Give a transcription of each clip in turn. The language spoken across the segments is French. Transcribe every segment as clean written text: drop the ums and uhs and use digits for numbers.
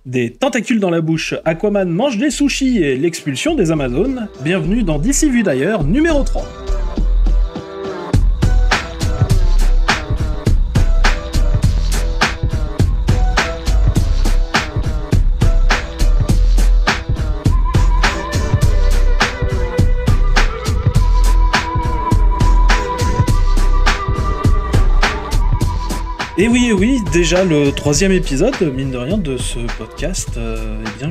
Des tentacules dans la bouche, Aquaman mange des sushis et l'expulsion des Amazones. Bienvenue dans D'ici vu d'ailleurs, numéro 3. Et oui, déjà le 3e épisode, mine de rien, de ce podcast,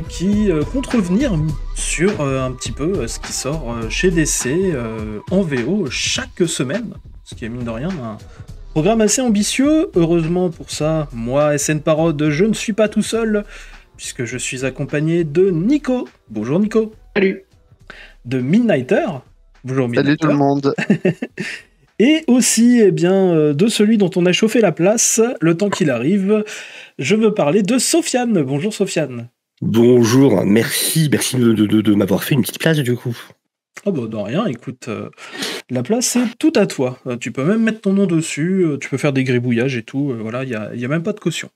qui compte revenir sur un petit peu ce qui sort chez DC en VO chaque semaine, ce qui est mine de rien un programme assez ambitieux. Heureusement pour ça, moi, SN Parod, je ne suis pas tout seul, puisque je suis accompagné de Nico. Bonjour Nico. Salut. De Midnighter. Bonjour Midnighter. Salut tout le monde. Et aussi, de celui dont on a chauffé la place, le temps qu'il arrive, je veux parler de Sofiane. Bonjour Sofiane. Bonjour, merci de m'avoir fait une petite place du coup. Ah bah de rien, écoute, la place est tout à toi. Tu peux même mettre ton nom dessus, tu peux faire des gribouillages et tout, voilà, il y a même pas de caution.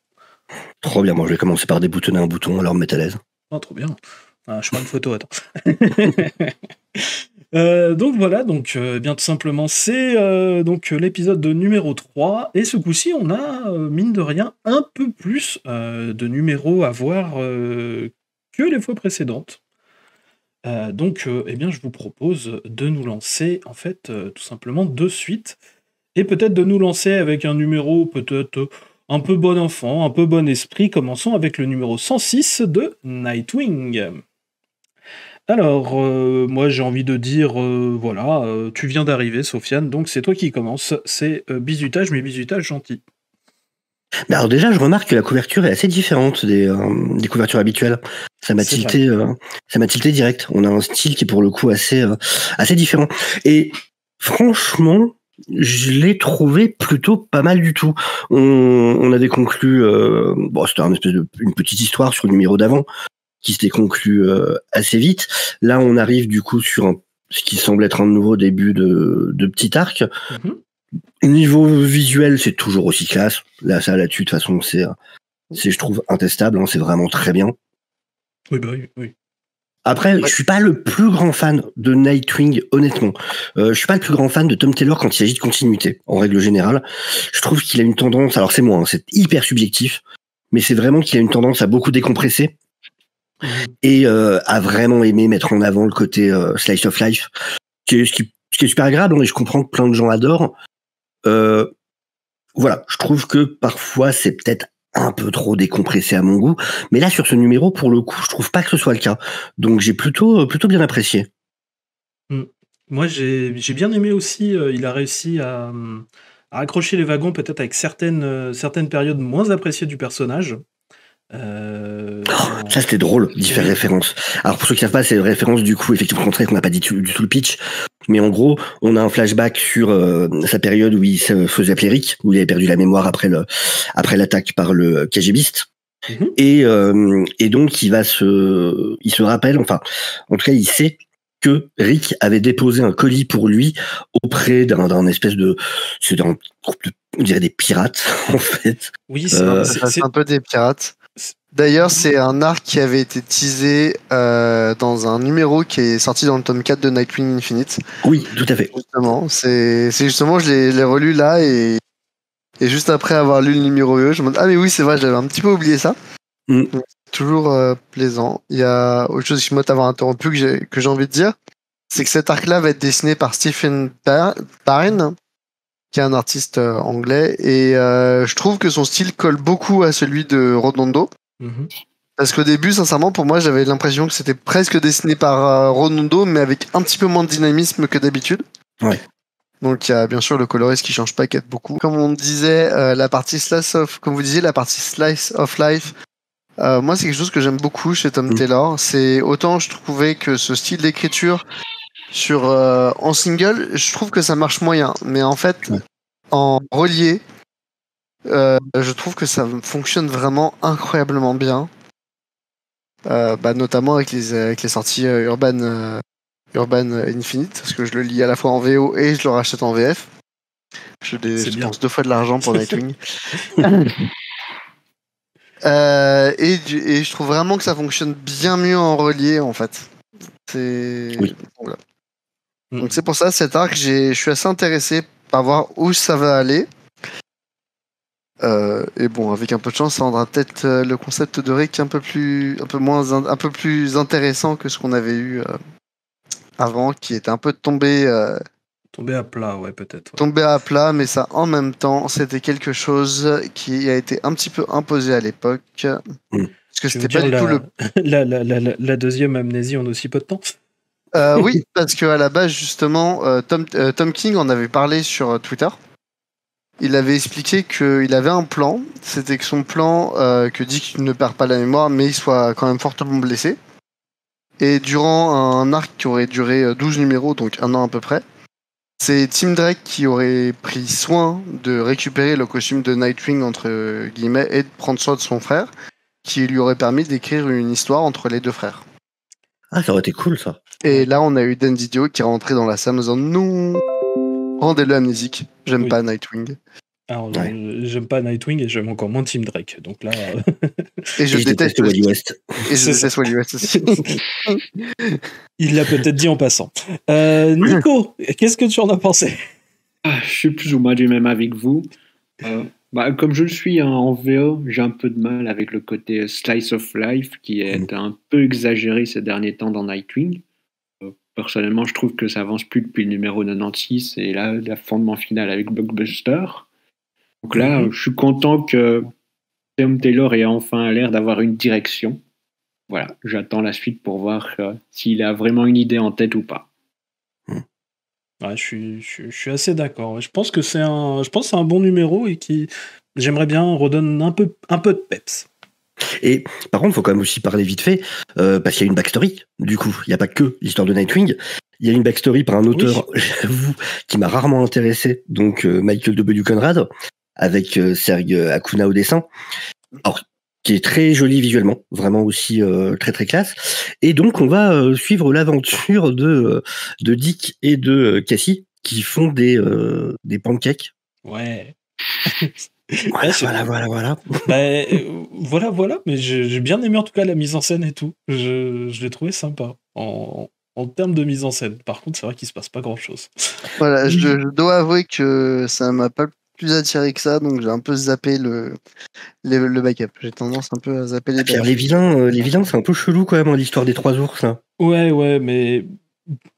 Trop bien, moi je vais commencer par déboutonner un bouton, alors me mettre à l'aise. Oh, trop bien. Ah, je prends une photo, attends. Tout simplement, c'est l'épisode numéro 3, et ce coup-ci, on a, mine de rien, un peu plus de numéros à voir que les fois précédentes. Je vous propose de nous lancer, en fait, tout simplement de suite, et peut-être de nous lancer avec un numéro peut-être un peu bon enfant, un peu bon esprit. Commençons avec le numéro 106 de Nightwing. Alors, moi j'ai envie de dire, tu viens d'arriver, Sofiane, donc c'est toi qui commence. C'est bizutage, mais bizutage gentil. Alors déjà, je remarque que la couverture est assez différente des couvertures habituelles. Ça m'a tilté direct. On a un style qui est pour le coup assez différent. Et franchement, je l'ai trouvé plutôt pas mal du tout. On avait conclu, c'était une petite histoire sur le numéro d'avant, qui s'était conclu assez vite. Là, on arrive du coup sur ce qui semble être un nouveau début de petit arc. Mm-hmm. Niveau visuel, c'est toujours aussi classe. Là-dessus, de toute façon, c'est je trouve, intestable. Hein, c'est vraiment très bien. Oui. Après, je suis pas le plus grand fan de Nightwing, honnêtement. Je suis pas le plus grand fan de Tom Taylor quand il s'agit de continuité, en règle générale. Je trouve qu'il a une tendance, alors c'est moi, hein, c'est hyper subjectif, mais c'est vraiment qu'il a une tendance à beaucoup décompresser. Et à vraiment aimer mettre en avant le côté slice of life, ce qui est super agréable, hein, et je comprends que plein de gens adorent. Voilà, je trouve que parfois c'est peut-être un peu trop décompressé à mon goût, mais là sur ce numéro, pour le coup, je trouve pas que ce soit le cas. Donc j'ai plutôt bien apprécié. Moi j'ai bien aimé aussi, il a réussi à accrocher les wagons peut-être avec certaines périodes moins appréciées du personnage. Ça c'était drôle d'y faire référence. Alors pour ceux qui savent pas, c'est une référence du coup effectivement contraire qu'on n'a pas dit du tout le pitch, mais en gros on a un flashback sur sa période où il se faisait appeler Rick, où il avait perdu la mémoire après l'attaque par le KGBiste. Et donc il se rappelle, enfin en tout cas il sait que Rick avait déposé un colis pour lui auprès d'un espèce de, c'est un groupe de, on dirait des pirates en fait. Oui, c'est un peu des pirates. D'ailleurs, c'est un arc qui avait été teasé dans un numéro qui est sorti dans le tome 4 de Nightwing Infinite. Oui, tout à fait. Justement, c'est justement, je l'ai relu là et juste après avoir lu le numéro 2, je me dis, ah mais oui, c'est vrai, j'avais un petit peu oublié ça. Donc, toujours plaisant. Il y a autre chose qui m'a interrompu que j'ai envie de dire, c'est que cet arc-là va être dessiné par Stephen Byrne, qui est un artiste anglais, et je trouve que son style colle beaucoup à celui de Redondo. Parce qu'au début, sincèrement, pour moi, j'avais l'impression que c'était presque dessiné par Redondo, mais avec un petit peu moins de dynamisme que d'habitude. Ouais. Donc il y a bien sûr le coloriste qui change pas, qui aide beaucoup. Comme on disait, la partie slice of life, moi c'est quelque chose que j'aime beaucoup chez Tom Taylor. C'est autant je trouvais que ce style d'écriture en single, je trouve que ça marche moyen, mais en fait en relié, je trouve que ça fonctionne vraiment incroyablement bien, notamment avec les sorties Urban Infinite, parce que je le lis à la fois en VO et je le rachète en VF. Je dépense 2 fois de l'argent pour Nightwing. Et je trouve vraiment que ça fonctionne bien mieux en relié, en fait. Oui. Voilà. Donc c'est pour ça, cet arc, je suis assez intéressé par voir où ça va aller. Et bon, avec un peu de chance, ça rendra peut-être le concept de Rick un peu plus intéressant que ce qu'on avait eu avant, qui était un peu tombé à plat, ouais, peut-être. Ouais. Tombé à plat, mais ça, en même temps, c'était quelque chose qui a été un petit peu imposé à l'époque. Parce que c'était pas du tout la deuxième amnésie en aussi peu de temps. Oui, parce qu'à la base, justement, Tom King en avait parlé sur Twitter. Il avait expliqué qu'il avait un plan. C'était que son plan, que Dick ne perd pas la mémoire, mais il soit quand même fortement blessé. Et durant un arc qui aurait duré 12 numéros, donc un an à peu près, c'est Tim Drake qui aurait pris soin de récupérer le costume de Nightwing, entre guillemets, et de prendre soin de son frère, qui lui aurait permis d'écrire une histoire entre les deux frères. Ah, ça aurait été cool, ça. Et là, on a eu Dan Didio qui est rentré dans la salle en disant non, rendez-le amnésique, j'aime pas Nightwing. Alors, j'aime pas Nightwing et j'aime encore moins Tim Drake. Donc là. Et je déteste Wally West. Et je déteste Wally West aussi. Il l'a peut-être dit en passant. Nico, qu'est-ce que tu en as pensé? Je suis plus ou moins du même avec vous. Comme je le suis en VO, j'ai un peu de mal avec le côté slice of life qui est un peu exagéré ces derniers temps dans Nightwing. Personnellement, je trouve que ça avance plus depuis le numéro 96 et là, le fondement final avec Blockbuster. Donc là, je suis content que Tom Taylor ait enfin l'air d'avoir une direction. Voilà, j'attends la suite pour voir s'il a vraiment une idée en tête ou pas. Ouais, je suis assez d'accord. Je pense que c'est un bon numéro et qui, j'aimerais bien, redonne un peu de peps. Et par contre, il faut quand même aussi parler vite fait, parce qu'il y a une backstory, du coup. Il n'y a pas que l'histoire de Nightwing. Il y a une backstory par un auteur, j'avoue, qui m'a rarement intéressé, donc Michael W. Conrad, avec Serge Acuna au dessin. Alors, qui est très joli visuellement, vraiment aussi très très classe. Et donc, on va suivre l'aventure de Dick et de Cassie, qui font des pancakes. Ouais. Voilà. Voilà, mais j'ai bien aimé en tout cas la mise en scène et tout. Je l'ai trouvé sympa en termes de mise en scène. Par contre, c'est vrai qu'il se passe pas grand chose. Voilà, je dois avouer que ça m'a pas plus attiré que ça, donc j'ai un peu zappé le backup. J'ai tendance un peu à zapper les backups. Les vilains, c'est un peu chelou quand même, l'histoire des 3 ours. Hein. Ouais, mais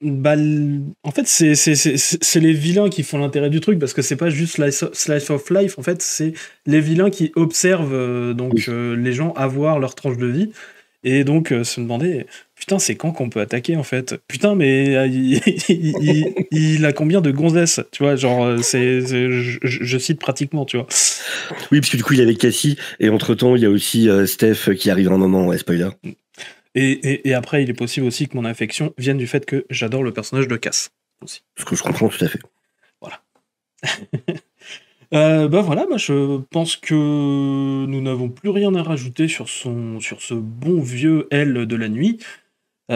en fait, c'est les vilains qui font l'intérêt du truc, parce que c'est pas juste slice of life, en fait, c'est les vilains qui observent les gens avoir leur tranche de vie, et donc se demander, putain, c'est quand qu'on peut attaquer, en fait? Putain, mais il a combien de gonzesses? Tu vois, genre, je cite pratiquement, tu vois. Oui, parce que du coup, il y avait Cassie, et entre-temps, il y a aussi Steph qui arrive à un moment, spoiler. Et après, il est possible aussi que mon affection vienne du fait que j'adore le personnage de Cass aussi. Ce que je comprends tout à fait. Voilà. Je pense que nous n'avons plus rien à rajouter sur ce bon vieux L de la nuit,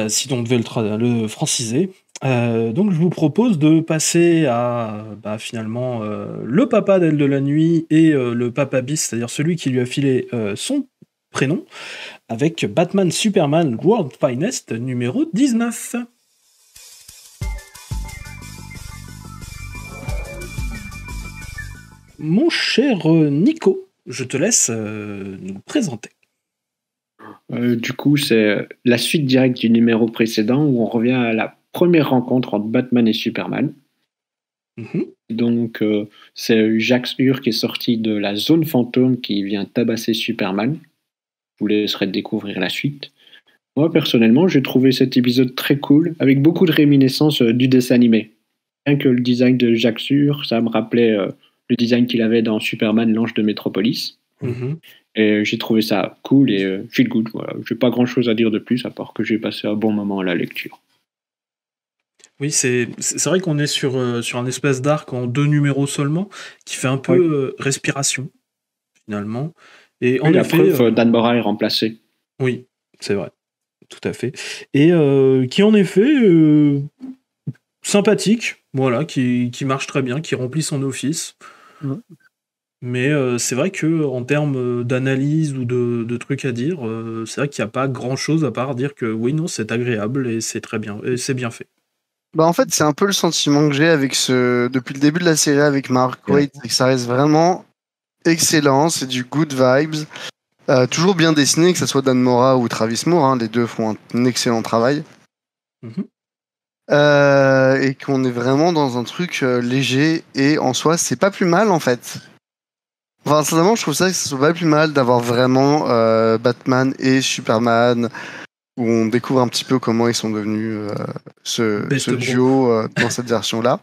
si on devait le franciser. Donc je vous propose de passer à finalement le papa d'L de la nuit et le papa bis, c'est-à-dire celui qui lui a filé son prénom, avec Batman Superman World Finest numéro 19. Mon cher Nico, je te laisse nous présenter. Du coup, c'est la suite directe du numéro précédent où on revient à la première rencontre entre Batman et Superman. Donc, c'est Jax Ur qui est sorti de la zone fantôme qui vient tabasser Superman. Je vous laisserai découvrir la suite. Moi, personnellement, j'ai trouvé cet épisode très cool, avec beaucoup de réminiscences du dessin animé. Rien que le design de Jax Ur, ça me rappelait le design qu'il avait dans Superman, l'ange de Metropolis. Et j'ai trouvé ça cool et feel good. Voilà. J'ai pas grand chose à dire de plus, à part que j'ai passé un bon moment à la lecture. Oui, c'est vrai qu'on est sur un espèce d'arc en 2 numéros seulement, qui fait un peu respiration, finalement. Et en effet, la preuve, Dan Mora est remplacé. Oui, c'est vrai, tout à fait. Et qui en effet sympathique, voilà, qui marche très bien, qui remplit son office. Mais c'est vrai que en termes d'analyse ou de trucs à dire, c'est vrai qu'il n'y a pas grand-chose à part dire que oui, non, c'est agréable et c'est très bien, et c'est bien fait. Bah en fait, c'est un peu le sentiment que j'ai avec depuis le début de la série avec Mark Waid, c'est que ça reste vraiment excellent, c'est du good vibes, toujours bien dessiné, que ce soit Dan Mora ou Travis Moore, hein, les deux font un excellent travail. Mhm. Et qu'on est vraiment dans un truc léger, et en soi, c'est pas plus mal en fait. Enfin, sincèrement, je trouve ça que ce soit pas plus mal d'avoir vraiment Batman et Superman, où on découvre un petit peu comment ils sont devenus ce duo dans cette version-là.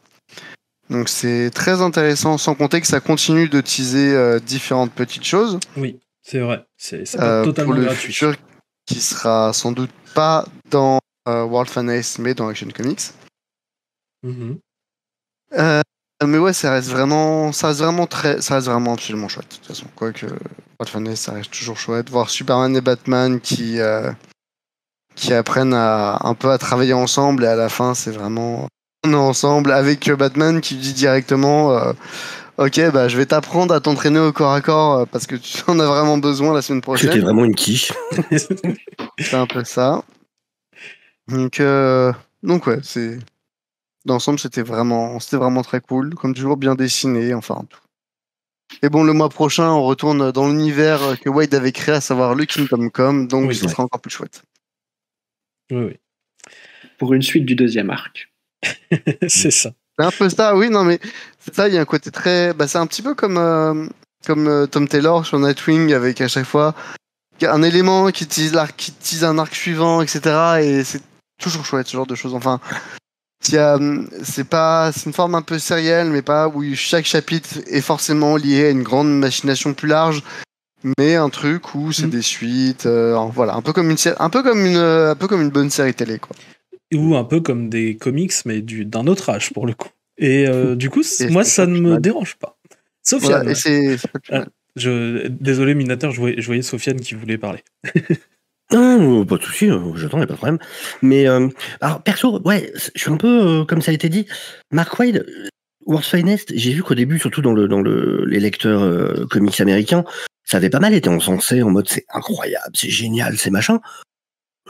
Donc c'est très intéressant, sans compter que ça continue de teaser différentes petites choses. Oui, c'est vrai, c'est pas totalement pour le gratuit. futur, qui sera sans doute pas dans World Finest, mais dans Action Comics. Mhm. Mais ouais, ça reste vraiment absolument chouette. De toute façon, quoique World Finest, ça reste toujours chouette. Voir Superman et Batman qui apprennent un peu à travailler ensemble, et à la fin, c'est vraiment on est ensemble avec Batman qui dit directement ok, bah je vais t'apprendre à t'entraîner au corps à corps parce que tu en as vraiment besoin la semaine prochaine. C'était vraiment une quiche. C'est un peu ça. Donc ouais, c'est d'ensemble, c'était vraiment très cool, comme toujours bien dessiné, enfin tout. Et bon, le mois prochain, on retourne dans l'univers que Waid avait créé, à savoir le Kingdom Come, donc Oui, ce sera encore plus chouette. Oui. Pour une suite du deuxième arc. C'est ça. C'est un peu ça, oui, non mais c'est ça, il y a un côté très... Bah, c'est un petit peu comme Tom Taylor sur Nightwing, avec à chaque fois un élément qui tease un arc suivant, etc. Et c'est toujours chouette, ce genre de choses. Enfin, c'est une forme un peu sérielle, mais pas où chaque chapitre est forcément lié à une grande machination plus large, mais un truc où c'est des suites, voilà, un peu comme une bonne série télé, quoi. Ou un peu comme des comics, mais d'un autre âge pour le coup. Et du coup, moi, ça ne me dérange pas. Sofiane. Voilà, et c'est pas plus mal. Désolé, Minateur, je voyais Sofiane qui voulait parler. Non, pas de souci, j'attends, y a pas de problème. Mais alors perso, ouais, je suis un peu comme ça a été dit. Mark Waid, World's Finest, j'ai vu qu'au début, surtout dans les lecteurs comics américains, ça avait pas mal été encensé en mode c'est incroyable, c'est génial, c'est machin.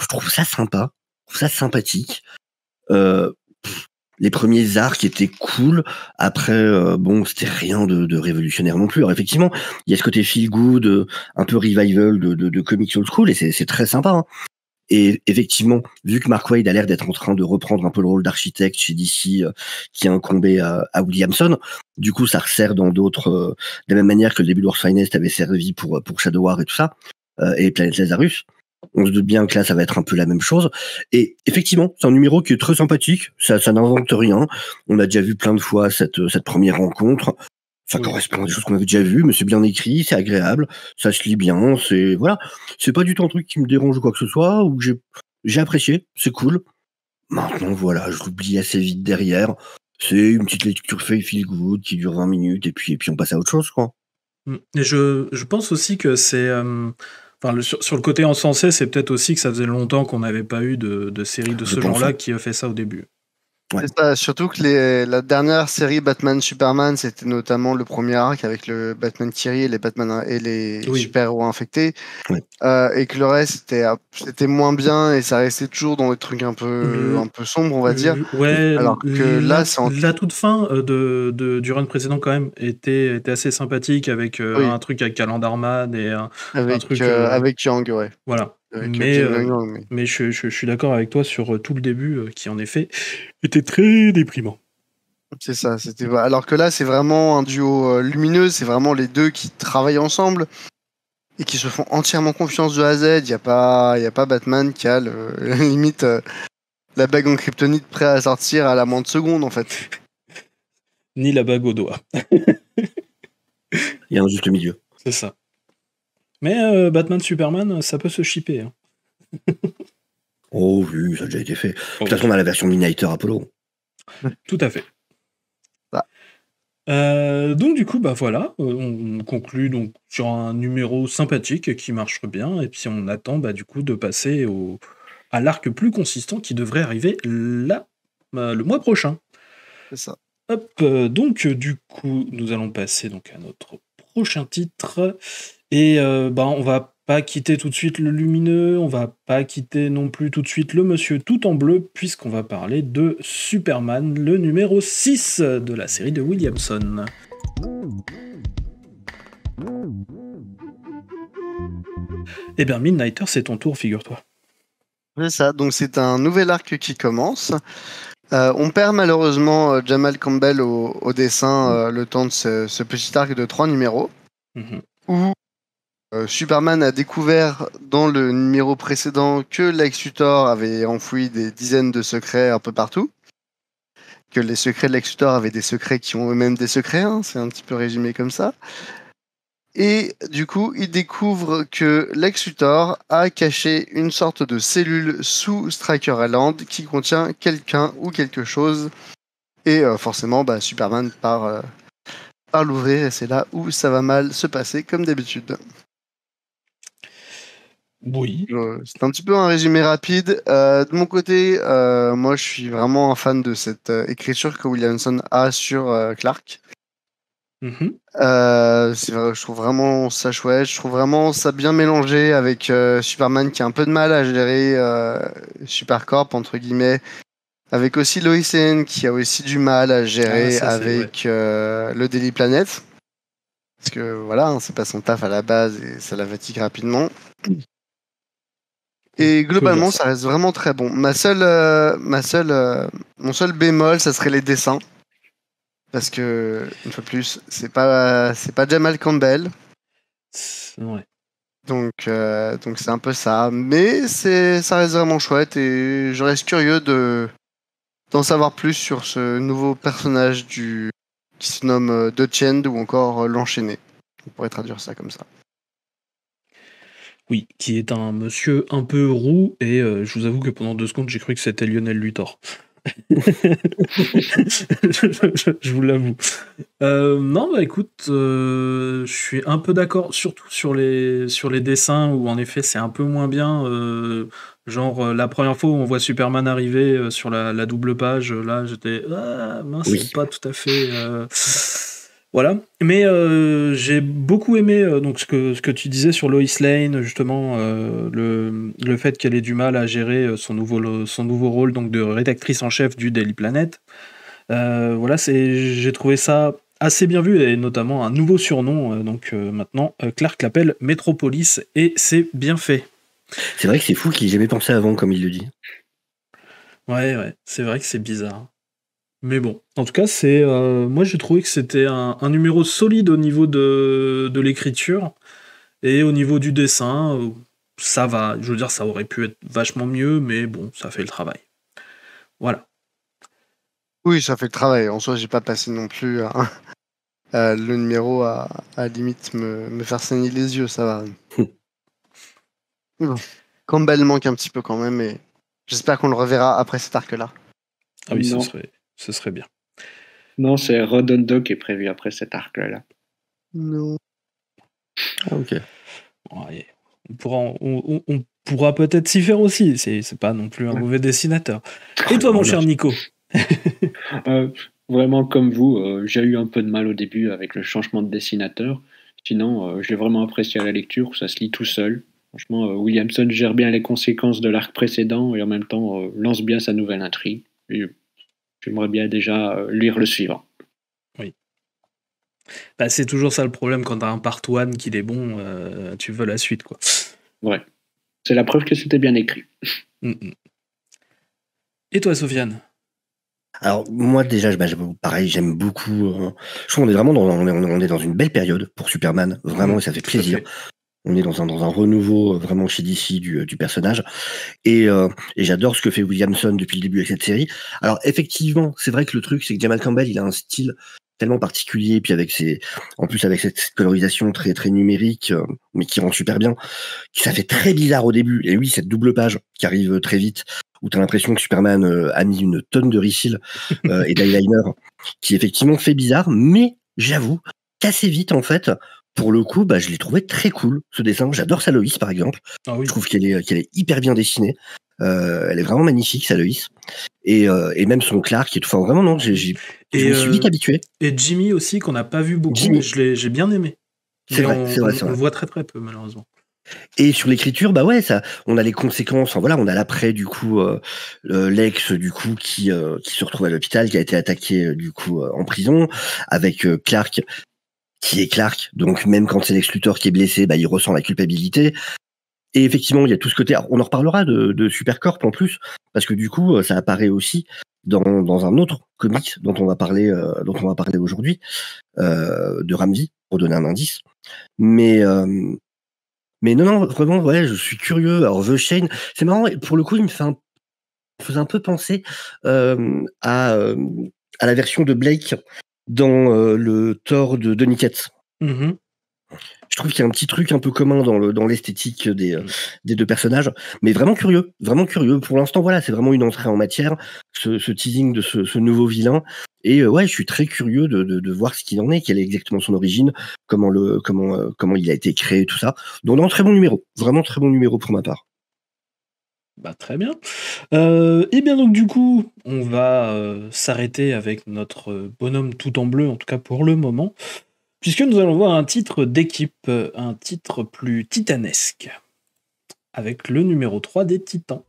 Je trouve ça sympa, je trouve ça sympathique. Les premiers arcs étaient cool. Après, bon, c'était rien de révolutionnaire non plus. Alors effectivement, il y a ce côté feel good, un peu revival de comics old school, et c'est très sympa. Hein. Et effectivement, vu que Mark Waid a l'air d'être en train de reprendre un peu le rôle d'architecte chez DC, qui a incombé à Williamson, du coup, ça resserre dans d'autres, de la même manière que le début de World's Finest avait servi pour Shadow War et tout ça, et Planète Lazarus. On se doute bien que là, ça va être un peu la même chose. Et effectivement, c'est un numéro qui est très sympathique. Ça n'invente rien. On a déjà vu plein de fois cette première rencontre. Ça correspond à des choses qu'on avait déjà vues, mais c'est bien écrit, c'est agréable, ça se lit bien. C'est pas du tout un truc qui me dérange ou quoi que ce soit, ou que j'ai apprécié. C'est cool. Maintenant, voilà, je l'oublie assez vite derrière. C'est une petite lecture feel good qui dure 20 minutes, et puis on passe à autre chose, quoi. Et je pense aussi que c'est... sur le côté encensé, c'est peut-être aussi que ça faisait longtemps qu'on n'avait pas eu de série de ce genre-là qui a fait ça au début. Ouais. C'est ça, surtout que la dernière série Batman Superman, c'était notamment le premier arc avec le Batman Thierry et les Batman et les super-héros infectés, et que le reste c'était moins bien, et ça restait toujours dans des trucs un peu sombres, on va dire. Ouais, alors que là, la toute fin du run précédent quand même était assez sympathique, avec un truc avec Calendarman et un truc avec Yang, ouais. Voilà. Mais je suis d'accord avec toi sur tout le début, qui en effet était très déprimant. C'est ça, alors que là, c'est vraiment un duo lumineux, c'est vraiment les deux qui travaillent ensemble et qui se font entièrement confiance de A à Z. Il y a pas Batman qui a limite la bague en kryptonite prêt à sortir à la moindre seconde, en fait. Ni la bague au doigt. Il y a un juste milieu. C'est ça. Mais Batman Superman, ça peut se shipper. Hein. Oh oui, ça a déjà été fait. De toute façon, on a la version Midnighter Apollo. Tout à fait. Donc du coup, bah voilà, on conclut donc sur un numéro sympathique qui marche bien, et puis on attend du coup de passer à l'arc plus consistant qui devrait arriver le mois prochain. C'est ça. Hop, donc du coup, nous allons passer donc à notre prochain titre. Et on va pas quitter tout de suite le lumineux, on va pas quitter non plus tout de suite le monsieur tout en bleu, puisqu'on va parler de Superman, le numéro 6 de la série de Williamson. Eh bien, Midnighter, c'est ton tour, figure-toi. C'est ça, donc c'est un nouvel arc qui commence. On perd malheureusement Jamal Campbell au dessin le temps de ce petit arc de 3 numéros, où Superman a découvert dans le numéro précédent que Lex Luthor avait enfoui des dizaines de secrets un peu partout, que les secrets de Lex Luthor avaient des secrets qui ont eux-mêmes des secrets, hein, c'est un petit peu résumé comme ça. Et du coup, il découvre que Lex Luthor a caché une sorte de cellule sous Stryker Island qui contient quelqu'un ou quelque chose. Et forcément, Superman part l'ouvrir et c'est là où ça va mal se passer comme d'habitude. Oui. C'est un petit peu un résumé rapide. De mon côté, moi je suis vraiment un fan de cette écriture que Williamson a sur Clark. Je trouve vraiment ça chouette, je trouve vraiment ça bien mélangé avec Superman qui a un peu de mal à gérer Supercorp entre guillemets, avec aussi Lois Lane qui a aussi du mal à gérer avec le Daily Planet, parce que voilà, hein, c'est pas son taf à la base et ça la fatigue rapidement. Et globalement ça reste vraiment très bon. Mon seul bémol, ça serait les dessins. Parce que, une fois de plus, c'est pas Jamal Campbell. Ouais. Donc c'est un peu ça. Mais ça reste vraiment chouette et je reste curieux d'en savoir plus sur ce nouveau personnage qui se nomme The Chained ou encore l'Enchaîné. On pourrait traduire ça comme ça. Oui, qui est un monsieur un peu roux et je vous avoue que pendant 2 secondes, j'ai cru que c'était Lionel Luthor. je vous l'avoue. Non, écoute, je suis un peu d'accord, surtout sur les dessins où en effet c'est un peu moins bien. La première fois où on voit Superman arriver sur la double page, là j'étais mince, c'est pas tout à fait. Voilà, mais j'ai beaucoup aimé donc ce que tu disais sur Lois Lane, justement, le fait qu'elle ait du mal à gérer son nouveau rôle donc de rédactrice en chef du Daily Planet. J'ai trouvé ça assez bien vu et notamment un nouveau surnom. Maintenant, Clark l'appelle Metropolis et c'est bien fait. C'est vrai que c'est fou qu'il n'y ait jamais pensé avant, comme il le dit. Ouais, c'est vrai que c'est bizarre. Mais bon, en tout cas, moi j'ai trouvé que c'était un numéro solide au niveau de l'écriture et au niveau du dessin, ça va. Je veux dire, ça aurait pu être vachement mieux, mais bon, ça fait le travail. Voilà. Oui, ça fait le travail. En soi, j'ai pas passé non plus le numéro à limite me faire saigner les yeux, ça va. Bon. Campbell manque un petit peu quand même, et j'espère qu'on le reverra après cet arc-là. Ah oui, ce serait bien. Non, c'est Redondo qui est prévu après cet arc-là. Non. Ah, ok. Ouais. On pourra peut-être s'y faire aussi. C'est pas non plus un mauvais dessinateur. Et toi, mon cher Nico? Vraiment comme vous, j'ai eu un peu de mal au début avec le changement de dessinateur. Sinon, j'ai vraiment apprécié à la lecture, ça se lit tout seul. Franchement, Williamson gère bien les conséquences de l'arc précédent et en même temps lance bien sa nouvelle intrigue. Et j'aimerais bien déjà lire le suivant. Oui. C'est toujours ça le problème quand t'as un part 1 qui est bon, tu veux la suite, quoi. Ouais. C'est la preuve que c'était bien écrit. Et toi, Sofiane? Alors moi déjà, pareil, j'aime beaucoup. Je trouve qu'on est vraiment on est dans une belle période pour Superman, vraiment, et ça fait plaisir. On est dans un renouveau vraiment chez DC du personnage, et j'adore ce que fait Williamson depuis le début avec cette série. Alors effectivement, c'est vrai que le truc, c'est que Jamal Campbell, il a un style tellement particulier, puis avec cette colorisation très très numérique, mais qui rend super bien, ça fait très bizarre au début. Et oui, cette double page qui arrive très vite, où t'as l'impression que Superman a mis une tonne de refill et d'eyeliner, qui effectivement fait bizarre, mais j'avoue qu'assez vite en fait, pour le coup, je l'ai trouvé très cool ce dessin. J'adore sa Loïs par exemple. Ah oui. Je trouve qu'elle est hyper bien dessinée. Elle est vraiment magnifique, sa Loïs. Et même son Clark, et tout. Enfin, vraiment, non, je me suis vite habitué. Et Jimmy aussi, qu'on n'a pas vu beaucoup, mais j'ai bien aimé. C'est vrai. On le voit très très peu, malheureusement. Et sur l'écriture, bah ouais, ça, on a les conséquences. Voilà, on a l'après du coup, Lex du coup qui se retrouve à l'hôpital, qui a été attaqué du coup en prison, avec Clark qui est Clark. Donc même quand c'est Lex Luthor qui est blessé, bah il ressent la culpabilité. Et effectivement, il y a tout ce côté. Alors, on en reparlera de Supercorp en plus, parce que du coup, ça apparaît aussi dans un autre comics dont on va parler aujourd'hui, de Ramsey, pour donner un indice. Mais non, vraiment, ouais, je suis curieux. Alors, The Shane, c'est marrant, pour le coup, il me faisait un peu penser à la version de Blake dans le Thor de Donny Cates. Mm-hmm. Je trouve qu'il y a un petit truc un peu commun dans l'esthétique des deux personnages, mais vraiment curieux. Pour l'instant, voilà, c'est vraiment une entrée en matière, ce teasing de ce nouveau vilain. Et ouais, je suis très curieux de voir ce qu'il en est, quelle est exactement son origine, comment il a été créé, tout ça. Donc non, très bon numéro, vraiment très bon numéro pour ma part. Bah, très bien. Et bien donc du coup, on va s'arrêter avec notre bonhomme tout en bleu, en tout cas pour le moment, puisque nous allons voir un titre d'équipe, un titre plus titanesque, avec le numéro 3 des Titans.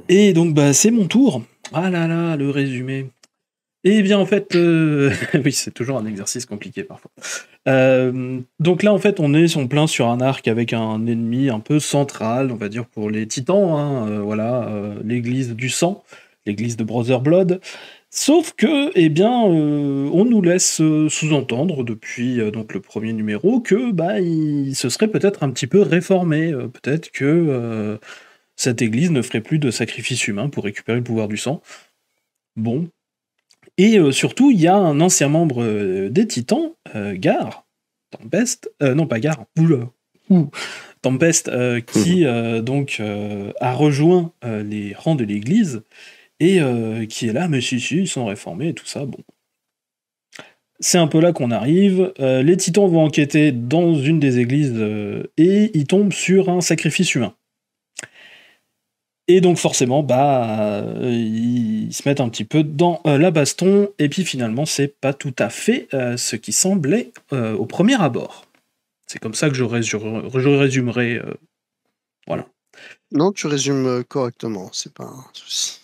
Et donc bah c'est mon tour. Ah là là, le résumé. Eh bien en fait, oui c'est toujours un exercice compliqué parfois. Donc là en fait on est en plein sur un arc avec un ennemi un peu central, on va dire pour les Titans, hein, voilà, l'église du sang, l'église de Brother Blood. Sauf que, eh bien, on nous laisse sous-entendre depuis donc le premier numéro que bah il se serait peut-être un petit peu réformé, peut-être que cette église ne ferait plus de sacrifices humains pour récupérer le pouvoir du sang. Bon. Et surtout, il y a un ancien membre des Titans, Gar, Tempest, non pas Gar, Tempest, qui donc a rejoint les rangs de l'église, et qui est là, mais si, ils sont réformés et tout ça, bon. C'est un peu là qu'on arrive, les Titans vont enquêter dans une des églises, et ils tombent sur un sacrifice humain. Et donc forcément, bah, ils se mettent un petit peu dans la baston, et puis finalement, c'est pas tout à fait ce qui semblait au premier abord. C'est comme ça que je résumerai. Voilà. Non, tu résumes correctement, c'est pas un souci.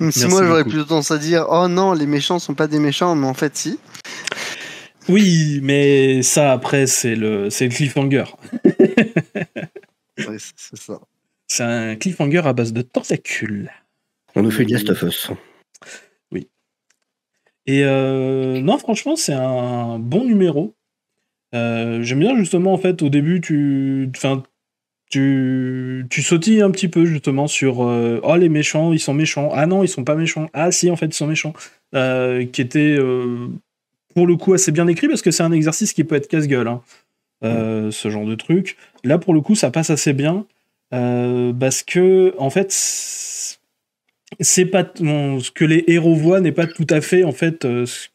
Même si moi, j'aurais plutôt tendance à dire « Oh non, les méchants sont pas des méchants », mais en fait, si. Oui, mais ça, après, c'est le cliffhanger. Ouais, c'est ça. C'est un cliffhanger à base de tentacules. On nous fait Last of Us. Oui. Et non, franchement, c'est un bon numéro. J'aime bien, justement, en fait, au début, tu sautilles un petit peu, justement, sur oh, les méchants, ils sont méchants. Ah non, ils sont pas méchants. Ah si, en fait, ils sont méchants. Qui était, pour le coup, assez bien écrit, parce que c'est un exercice qui peut être casse-gueule, hein. Ce genre de truc. Là, pour le coup, ça passe assez bien. Parce que en fait c'est pas ce que les héros voient n'est pas tout à fait en fait ce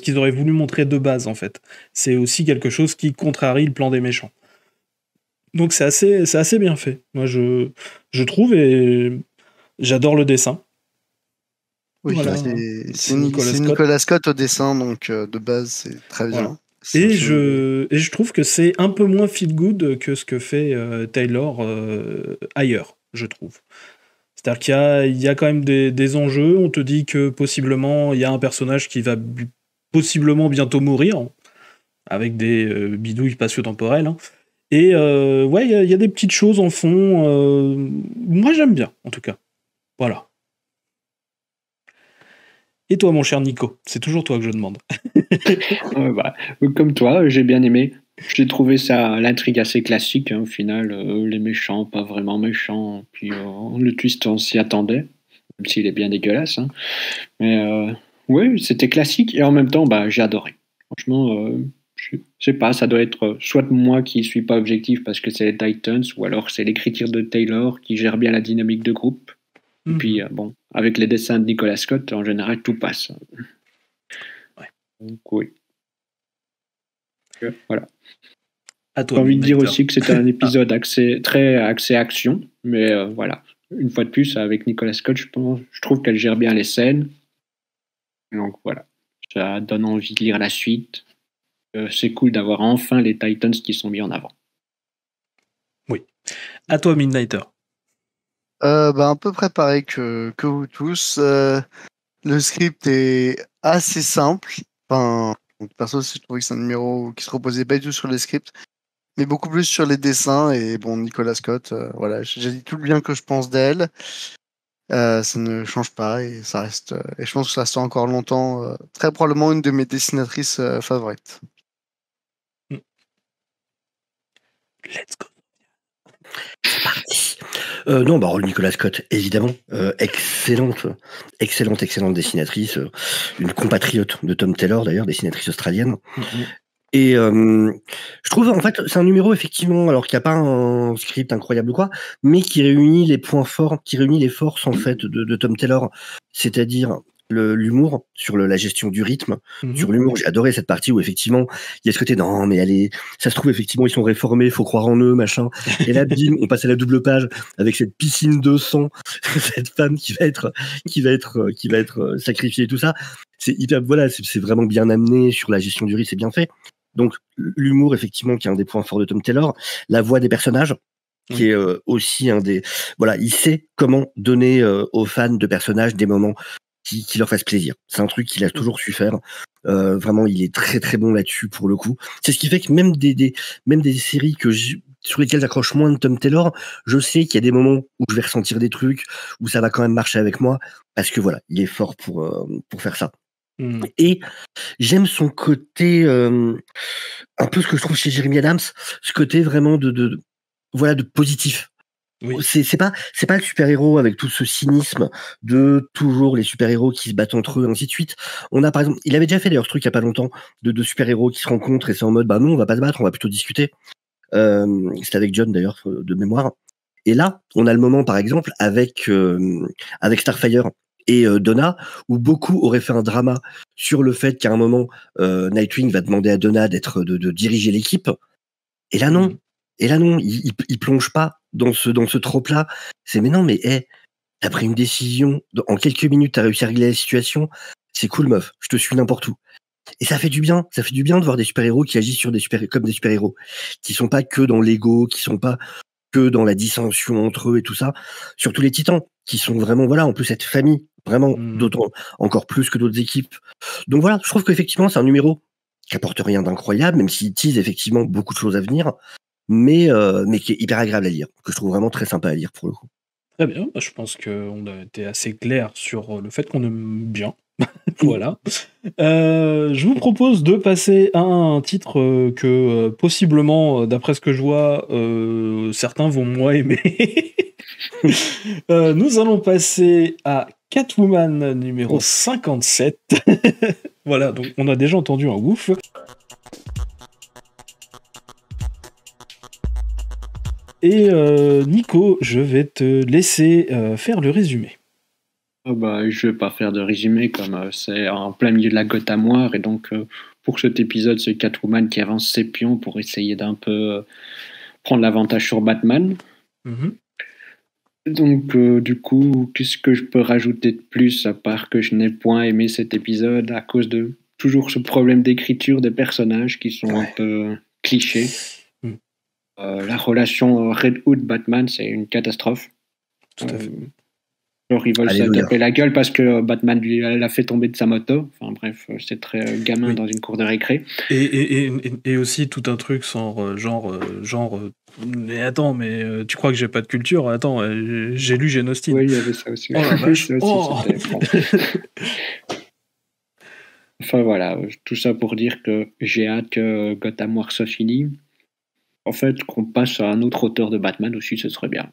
qu'ils auraient voulu montrer de base en fait. C'est aussi quelque chose qui contrarie le plan des méchants. Donc c'est assez bien fait. Moi je trouve, et j'adore le dessin. Oui, voilà. C'est Nicolas Scott au dessin, donc de base c'est très bien. Voilà. Et je trouve que c'est un peu moins feel good que ce que fait Taylor ailleurs, je trouve. C'est-à-dire qu'il y a quand même des enjeux. On te dit que possiblement il y a un personnage qui va possiblement bientôt mourir, avec des bidouilles spatio-temporelles. Hein. Et ouais, il y a des petites choses en fond. Moi j'aime bien, en tout cas. Voilà. Et toi, mon cher Nico, c'est toujours toi que je demande. Bah, comme toi, j'ai bien aimé. J'ai trouvé ça l'intrigue assez classique, hein, au final. Les méchants, pas vraiment méchants. Puis le twist, on s'y attendait, même s'il est bien dégueulasse. Hein. Mais oui, c'était classique. Et en même temps, bah, j'ai adoré. Franchement, je sais pas, ça doit être soit moi qui suis pas objectif parce que c'est les Titans, ou alors c'est l'écriture de Taylor qui gère bien la dynamique de groupe. Et puis, bon, avec les dessins de Nicolas Scott, en général, tout passe. Ouais. Donc, oui. Voilà. À toi, j'ai envie de dire aussi que c'est un épisode très axé action, mais voilà. Une fois de plus, avec Nicolas Scott, je trouve qu'elle gère bien les scènes. Donc voilà, ça donne envie de lire la suite. C'est cool d'avoir enfin les Titans qui sont mis en avant. Oui. À toi, Midnighter. Un peu préparé que vous tous. Le script est assez simple. Enfin, perso, je trouvais que c'est un numéro qui se reposait pas du tout sur les scripts, mais beaucoup plus sur les dessins. Et bon, Nicolas Scott, voilà, j'ai dit tout le bien que je pense d'elle. Ça ne change pas et ça reste. Et je pense que ça restera encore longtemps. Très probablement une de mes dessinatrices favorites. Let's go. C'est parti. Non, rôle Nicolas Scott, évidemment. Excellente dessinatrice. Une compatriote de Tom Taylor, d'ailleurs, dessinatrice australienne. Et je trouve, en fait, c'est un numéro, effectivement, alors qu'il n'y a pas un script incroyable ou quoi, mais qui réunit les points forts, qui réunit les forces, en fait, de Tom Taylor. C'est-à-dire l'humour sur la gestion du rythme. Sur l'humour, j'ai adoré cette partie où, effectivement, il y a ce côté, non, mais ça se trouve, effectivement, ils sont réformés, faut croire en eux, machin. Et là, bim, on passe à la double page avec cette piscine de sang, cette femme qui va être sacrifiée et tout ça. C'est hyper, voilà, c'est vraiment bien amené sur la gestion du rythme, c'est bien fait. Donc, l'humour, effectivement, qui est un des points forts de Tom Taylor. La voix des personnages, qui est aussi un des... Voilà, il sait comment donner aux fans de personnages des moments qui leur fassent plaisir. C'est un truc qu'il a toujours su faire. Vraiment, il est très, très bon là-dessus, pour le coup. C'est ce qui fait que même des séries sur lesquelles j'accroche moins de Tom Taylor, je sais qu'il y a des moments où je vais ressentir des trucs, où ça va quand même marcher avec moi, parce que voilà, il est fort pour faire ça. Et j'aime son côté, un peu ce que je trouve chez Jeremy Adams, ce côté vraiment de positif. Oui. C'est pas le super-héros avec tout ce cynisme de toujours les super-héros qui se battent entre eux, ainsi de suite. On a, par exemple, il avait déjà fait d'ailleurs ce truc il y a pas longtemps, de super-héros qui se rencontrent et c'est en mode, non, on va pas se battre, on va plutôt discuter. C'était avec John d'ailleurs, de mémoire. Et là, on a le moment, par exemple, avec Starfire et Donna, où beaucoup auraient fait un drama sur le fait qu'à un moment, Nightwing va demander à Donna de diriger l'équipe. Et là, non. Il plonge pas dans ce trope-là. C'est, mais non, mais t'as pris une décision, en quelques minutes, t'as réussi à régler la situation. C'est cool, meuf. Je te suis n'importe où. Et ça fait du bien. Ça fait du bien de voir des super-héros qui agissent comme des super-héros. Qui sont pas que dans l'ego, qui sont pas que dans la dissension entre eux et tout ça. Surtout les Titans, qui sont vraiment, voilà, en plus cette famille, vraiment, d'autant, encore plus que d'autres équipes. Donc voilà, je trouve qu'effectivement, c'est un numéro qui apporte rien d'incroyable, même s'il tease effectivement beaucoup de choses à venir, mais qui est hyper agréable à lire, que je trouve vraiment très sympa à lire pour le coup. Très bien, je pense qu'on a été assez clair sur le fait qu'on aime bien. Voilà. Je vous propose de passer à un titre que possiblement, d'après ce que je vois, certains vont moins aimer. Nous allons passer à Catwoman numéro 57. Voilà, donc on a déjà entendu un ouf. Et Nico, je vais te laisser faire le résumé. Je vais pas faire de résumé comme c'est en plein milieu de la Gotham Noire et donc pour cet épisode c'est Catwoman qui avance ses pions pour essayer d'un peu prendre l'avantage sur Batman. Donc du coup qu'est-ce que je peux rajouter de plus à part que je n'ai point aimé cet épisode à cause de toujours ce problème d'écriture des personnages qui sont un peu clichés. La relation Red Hood-Batman c'est une catastrophe. Tout à fait. Genre, ils veulent se taper la gueule parce que Batman lui l'a fait tomber de sa moto. Enfin bref, c'est très gamin dans une cour de récré. Et aussi tout un truc sans genre mais attends, mais tu crois que j'ai pas de culture? Attends, j'ai lu Jane Austen. Oui, il y avait ça aussi. Oh la vache. Enfin voilà, tout ça pour dire que j'ai hâte que Gotham Noir soit fini. En fait, qu'on passe à un autre auteur de Batman aussi, ce serait bien.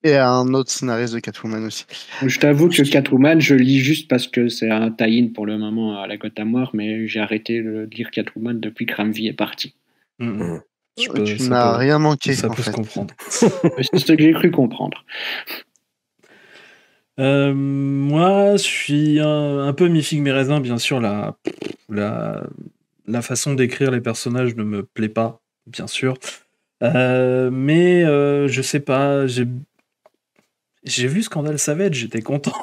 Et à un autre scénariste de Catwoman aussi. Je t'avoue que Catwoman, je lis juste parce que c'est un tie-in pour le moment à la Gotham Noire, mais j'ai arrêté de lire Catwoman depuis que Ramvi est parti. Tu n'as rien manqué. Ça peut se comprendre. C'est ce que j'ai cru comprendre. Moi, je suis un peu mi-figue mi-raisin, bien sûr. La façon d'écrire les personnages ne me plaît pas, bien sûr. Mais je sais pas, j'ai vu Scandale Savage, j'étais content.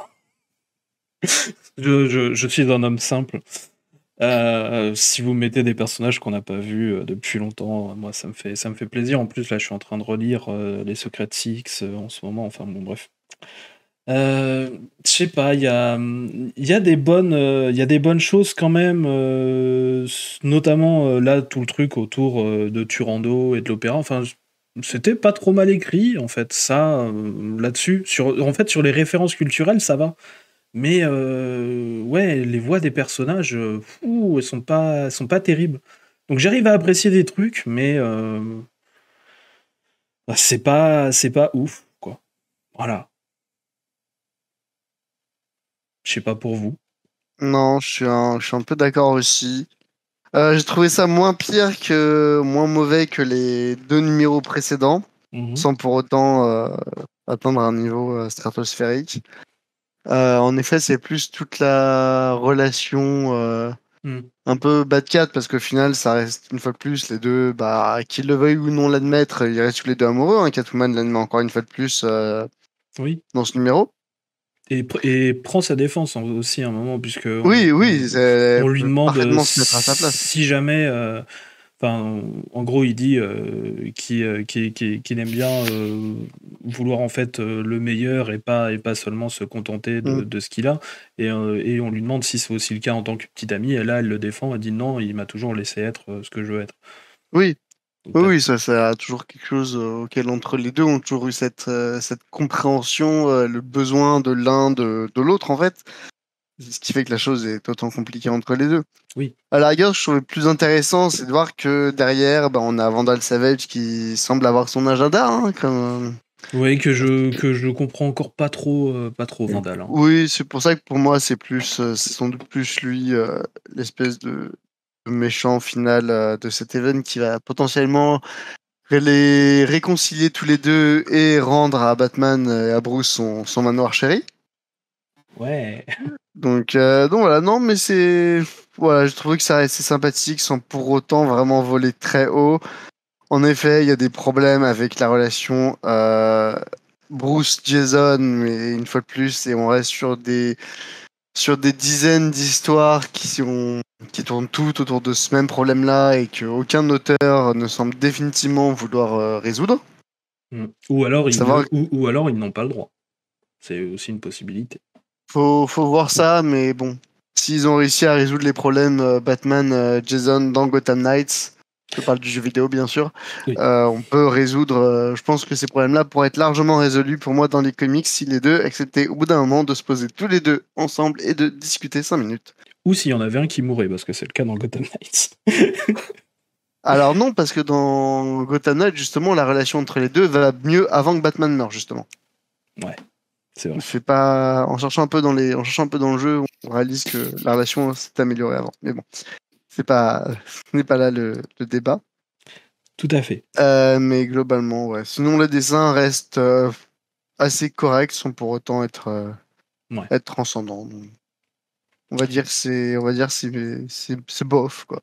Je suis un homme simple. Si vous mettez des personnages qu'on n'a pas vus depuis longtemps, moi ça me fait plaisir. En plus là, je suis en train de relire les Secret Six en ce moment. Enfin bon, bref. Je sais pas, il y a des bonnes choses quand même, notamment là tout le truc autour de Turando et de l'opéra. Enfin, c'était pas trop mal écrit en fait. Ça, là-dessus, sur les références culturelles, ça va. Mais ouais, les voix des personnages, elles sont pas terribles. Donc j'arrive à apprécier des trucs, mais c'est pas ouf, quoi. Voilà. Je sais pas pour vous. Non, je suis un peu d'accord aussi. J'ai trouvé ça moins mauvais que les 2 numéros précédents, sans pour autant atteindre un niveau stratosphérique. En effet, c'est plus toute la relation un peu Batcat, parce qu'au final, ça reste une fois de plus les deux, qu'ils le veuillent ou non l'admettre, ils restent tous les deux amoureux. Hein. Catwoman l'admet encore une fois de plus Oui. dans ce numéro. Et prend sa défense aussi à un moment, puisque on lui demande se mettre à sa place. Si jamais. En gros, il dit qu'il aime bien vouloir en fait le meilleur et pas seulement se contenter de ce qu'il a. Et on lui demande si c'est aussi le cas en tant que petite amie. Et là, elle le défend. Elle dit non, il m'a toujours laissé être ce que je veux être. Oui. Donc, oui, ça a toujours quelque chose auquel entre les deux ont toujours eu cette compréhension, le besoin de l'un de l'autre en fait. Ce qui fait que la chose est autant compliquée entre les deux. Oui. À la rigueur, je trouve le plus intéressant, c'est de voir que derrière, on a Vandal Savage qui semble avoir son agenda. Hein, oui, que je comprends encore pas trop Vandal. Hein. Oui, c'est pour ça que pour moi, c'est sans doute plus lui, l'espèce de méchant final de cet event qui va potentiellement les réconcilier tous les deux et rendre à Batman et à Bruce son manoir chéri. Ouais. Donc voilà, non, mais voilà, je trouvais que ça restait sympathique sans pour autant vraiment voler très haut. En effet, il y a des problèmes avec la relation Bruce-Jason, mais une fois de plus, et on reste sur des dizaines d'histoires qui tournent toutes autour de ce même problème-là et qu'aucun auteur ne semble définitivement vouloir résoudre. Ou alors ils n'ont pas le droit. C'est aussi une possibilité. Faut voir ça, mais bon, s'ils ont réussi à résoudre les problèmes Batman, Jason dans Gotham Knights, je parle du jeu vidéo bien sûr, oui. On peut résoudre, je pense que ces problèmes-là pourraient être largement résolus pour moi dans les comics si les deux acceptaient au bout d'un moment de se poser tous les deux ensemble et de discuter 5 minutes. Ou s'il y en avait un qui mourait, parce que c'est le cas dans Gotham Knights. Alors non, parce que dans Gotham Knights, justement, la relation entre les deux va mieux avant que Batman meure, justement. Ouais. C'est vrai. En cherchant un peu dans le jeu, on réalise que la relation s'est améliorée avant. Mais bon, ce n'est pas là le débat. Tout à fait. Mais globalement, ouais. Sinon, le dessin reste assez correct, sans pour autant être transcendant. Donc, on va dire c'est bof, quoi.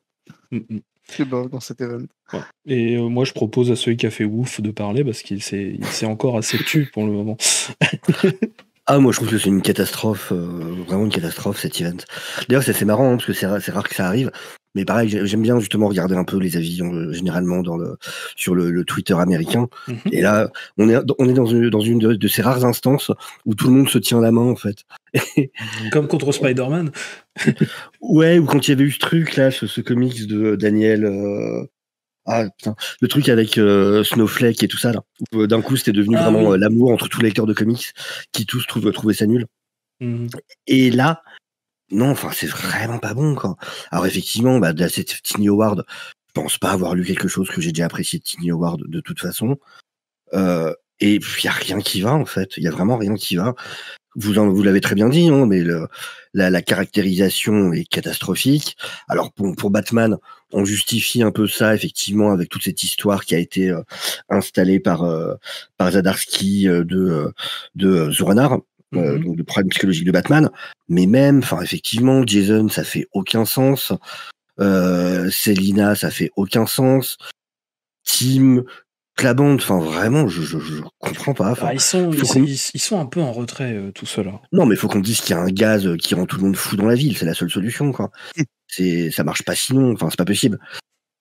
C'est bof dans cet event. Ouais. Et moi, je propose à celui qui a fait ouf de parler parce qu'il s'est encore assez tu pour le moment. Ah, moi je trouve que c'est une catastrophe, vraiment une catastrophe cet event. D'ailleurs, c'est marrant hein, parce que c'est rare que ça arrive. Mais pareil, j'aime bien justement regarder un peu les avis généralement sur le Twitter américain. Et là, on est dans une de ces rares instances où tout le monde se tient la main en fait. Comme contre Spider-Man. Ouais, ou quand il y avait eu ce truc là, ce comics de Daniel. Ah putain, le truc avec Snowflake et tout ça là. D'un coup, c'était devenu vraiment l'amour entre tous les lecteurs de comics qui tous trouvaient ça nul. Et là. Non, enfin, c'est vraiment pas bon, quoi. Alors, effectivement, c'est Tiny Howard. Je pense pas avoir lu quelque chose que j'ai déjà apprécié de Tiny Howard de toute façon. Et puis, il y a rien qui va, en fait. Il y a vraiment rien qui va. Vous l'avez très bien dit, hein, mais la caractérisation est catastrophique. Alors, pour Batman, on justifie un peu ça, effectivement, avec toute cette histoire qui a été installée par Zdarsky de The Runner. Donc le problème psychologique de Batman, mais même, effectivement, Jason, ça fait aucun sens. Selina, ça fait aucun sens. Tim, la bande, enfin vraiment, je comprends pas. Ils sont un peu en retrait, tout ceux-là. Non, mais il faut qu'on dise qu'il y a un gaz qui rend tout le monde fou dans la ville, c'est la seule solution, quoi. Ça marche pas sinon, enfin c'est pas possible.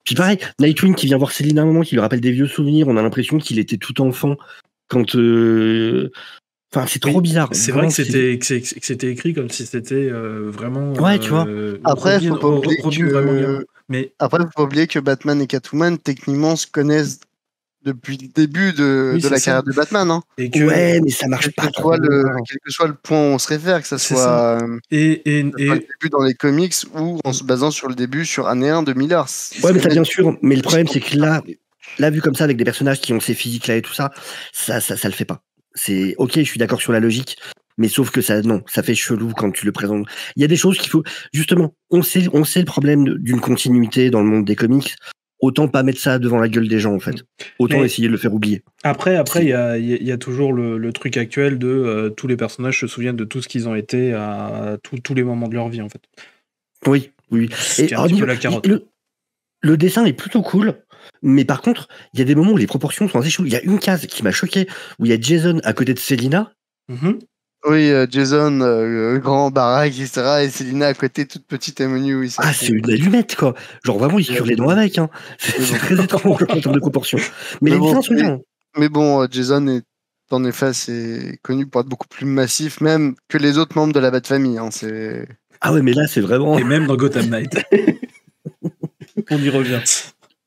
Puis pareil, Nightwing qui vient voir Céline à un moment, qui lui rappelle des vieux souvenirs, on a l'impression qu'il était tout enfant quand... Enfin, c'est trop bizarre. C'est vrai que c'était écrit comme si c'était vraiment... Ouais, tu vois. Après, faut pas oublier faut pas oublier que Batman et Catwoman, techniquement, se connaissent depuis le début de la carrière de Batman. Hein. Ouais, mais ça marche pas trop. Quel que soit le point où on se réfère, que ça soit le début dans les comics ou en se basant sur le début sur année 1 de Miller. Ouais, mais ça, bien sûr. Mais le problème, c'est que là, vu comme ça, avec des personnages qui ont ces physiques-là et tout ça le fait pas. C'est ok, je suis d'accord sur la logique, mais sauf que ça fait chelou quand tu le présentes. Il y a des choses qu'il faut, justement, on sait le problème d'une continuité dans le monde des comics. Autant pas mettre ça devant la gueule des gens, en fait. Autant essayer de le faire oublier. Après, il y a toujours le truc actuel de tous les personnages se souviennent de tout ce qu'ils ont été à tous les moments de leur vie, en fait. Oui. C'est un petit peu la carotte. Le dessin est plutôt cool, mais par contre, il y a des moments où les proportions sont assez cheloues. Il y a une case qui m'a choqué, où il y a Jason à côté de Selina. Oui, Jason, grand baraque, etc. Et Selina à côté, toute petite et menue. Oui, c'est une allumette, quoi. Genre vraiment, il cure les dents avec. Hein. C'est très étrange en termes de proportions. Mais les dessins sont bien. Mais bon, Jason est en effet connu pour être beaucoup plus massif, même que les autres membres de la Bat-Famille. Hein, ah ouais, mais là, c'est vraiment... Et même dans Gotham Knight. On y revient.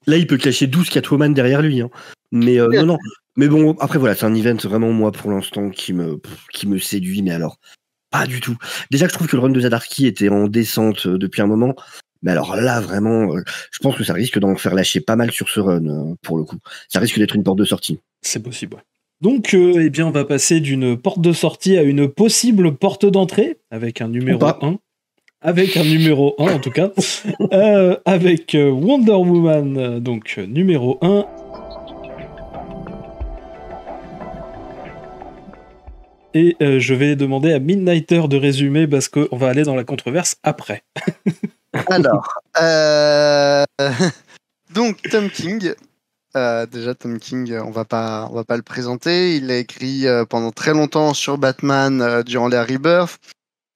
Là, il peut cacher 12 Catwoman derrière lui. Hein. Mais non. Mais bon, après, voilà, c'est un event vraiment, moi, pour l'instant, qui me séduit, mais alors, pas du tout. Déjà que je trouve que le run de Zdarsky était en descente depuis un moment, mais alors là, vraiment, je pense que ça risque d'en faire lâcher pas mal sur ce run, pour le coup. Ça risque d'être une porte de sortie. C'est possible, ouais. Donc, eh bien, on va passer d'une porte de sortie à une possible porte d'entrée, avec un numéro 1. Avec un numéro 1, en tout cas. Avec Wonder Woman, donc numéro 1. Et je vais demander à Midnighter de résumer parce qu'on va aller dans la controverse après. Alors, donc Tom King. Déjà, Tom King, on va pas le présenter. Il a écrit pendant très longtemps sur Batman durant l'ère Rebirth.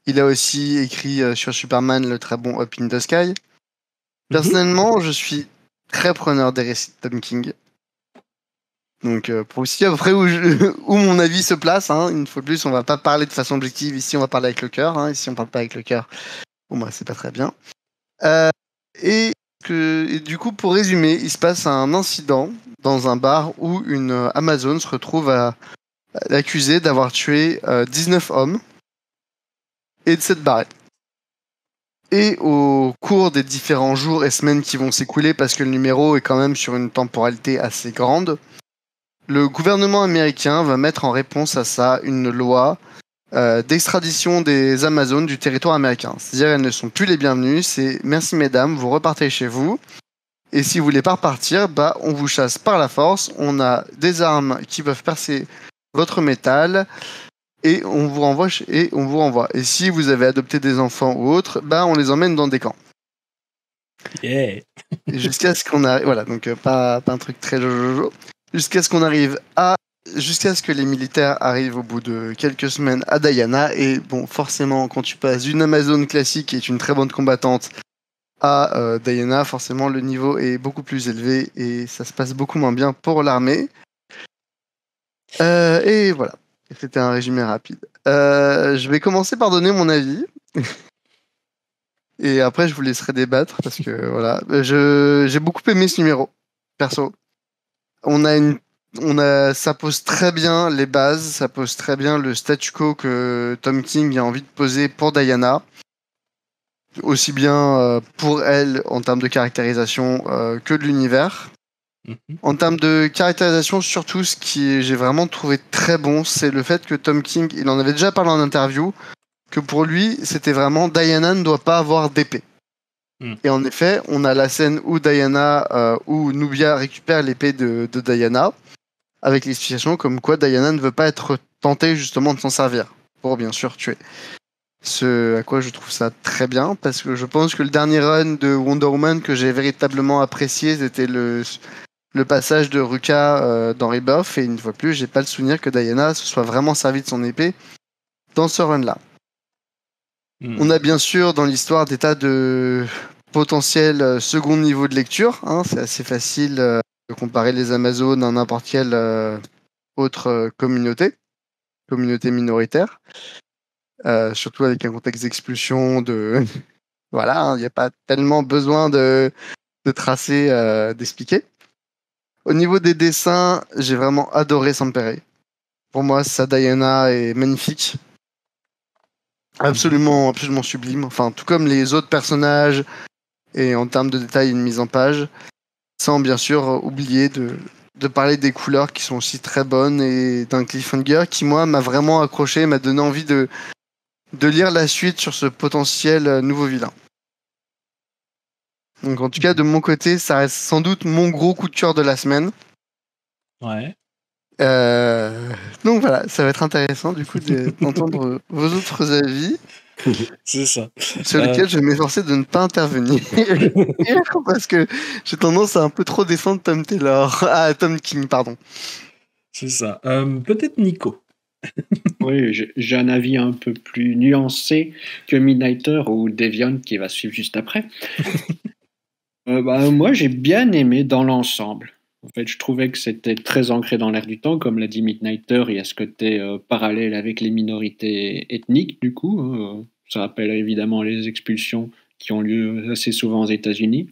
Il a aussi écrit sur Superman le très bon Up in the Sky. Personnellement, je suis très preneur des récits de Tom King. Donc, pour aussi à peu près où mon avis se place, hein, une fois de plus, on va pas parler de façon objective. Ici, on va parler avec le cœur. Hein, ici, on parle pas avec le cœur. Bon, bah, c'est pas très bien. Et du coup, pour résumer, il se passe un incident dans un bar où une Amazone se retrouve à l'accuser d'avoir tué 19 hommes et de s'être barrée. Et au cours des différents jours et semaines qui vont s'écouler, parce que le numéro est quand même sur une temporalité assez grande, le gouvernement américain va mettre en réponse à ça une loi d'extradition des Amazones du territoire américain. C'est-à-dire elles ne sont plus les bienvenues, c'est merci mesdames, vous repartez chez vous. Et si vous voulez pas repartir, on vous chasse par la force, on a des armes qui peuvent percer votre métal et on vous renvoie. Et si vous avez adopté des enfants ou autres, on les emmène dans des camps. Yeah. Jusqu'à ce qu'on arrive, voilà, donc pas un truc très jojo. Jusqu'à ce que les militaires arrivent au bout de quelques semaines à Diana. Et bon, forcément, quand tu passes d'une Amazone classique qui est une très bonne combattante à Diana, forcément le niveau est beaucoup plus élevé et ça se passe beaucoup moins bien pour l'armée. Et voilà, c'était un résumé rapide. Je vais commencer par donner mon avis. Et après, je vous laisserai débattre parce que voilà, j'ai beaucoup aimé ce numéro, perso. Ça pose très bien les bases, ça pose très bien le statu quo que Tom King a envie de poser pour Diana. Aussi bien pour elle en termes de caractérisation que de l'univers. En termes de caractérisation, surtout, ce qui j'ai vraiment trouvé très bon, c'est le fait que Tom King, il en avait déjà parlé en interview, que pour lui, c'était vraiment Diana ne doit pas avoir d'épée. Et en effet, on a la scène où où Nubia récupère l'épée de Diana, avec l'explication comme quoi Diana ne veut pas être tentée justement de s'en servir, pour bien sûr tuer. Ce à quoi je trouve ça très bien, parce que je pense que le dernier run de Wonder Woman que j'ai véritablement apprécié, c'était le passage de Ruka dans Rebirth, et une fois plus, j'ai pas le souvenir que Diana se soit vraiment servi de son épée dans ce run-là. On a bien sûr dans l'histoire des tas de potentiels second niveau de lecture. Hein, c'est assez facile de comparer les Amazones à n'importe quelle autre communauté minoritaire. Surtout avec un contexte d'expulsion de... voilà, il n'y a pas tellement besoin de tracer, d'expliquer. Au niveau des dessins, j'ai vraiment adoré Sampere. Pour moi, sa Diana est magnifique. Absolument sublime. Enfin, tout comme les autres personnages, et en termes de détails, une mise en page. Sans bien sûr oublier de parler des couleurs qui sont aussi très bonnes et d'un cliffhanger qui, moi, m'a vraiment accroché, m'a donné envie de lire la suite sur ce potentiel nouveau vilain. Donc, en tout cas, de mon côté, ça reste sans doute mon gros coup de cœur de la semaine. Ouais. Donc voilà, ça va être intéressant du coup d'entendre vos autres avis. C'est ça. Sur lesquels je vais m'efforcer de ne pas intervenir. Parce que j'ai tendance à un peu trop défendre Tom King, pardon. C'est ça. Peut-être Nico. Oui, j'ai un avis un peu plus nuancé que Midnighter ou Deviant qui va suivre juste après. Moi, j'ai bien aimé dans l'ensemble. En fait, je trouvais que c'était très ancré dans l'air du temps. Comme l'a dit Midnighter, il y a ce côté parallèle avec les minorités ethniques, du coup. Ça rappelle évidemment les expulsions qui ont lieu assez souvent aux États-Unis.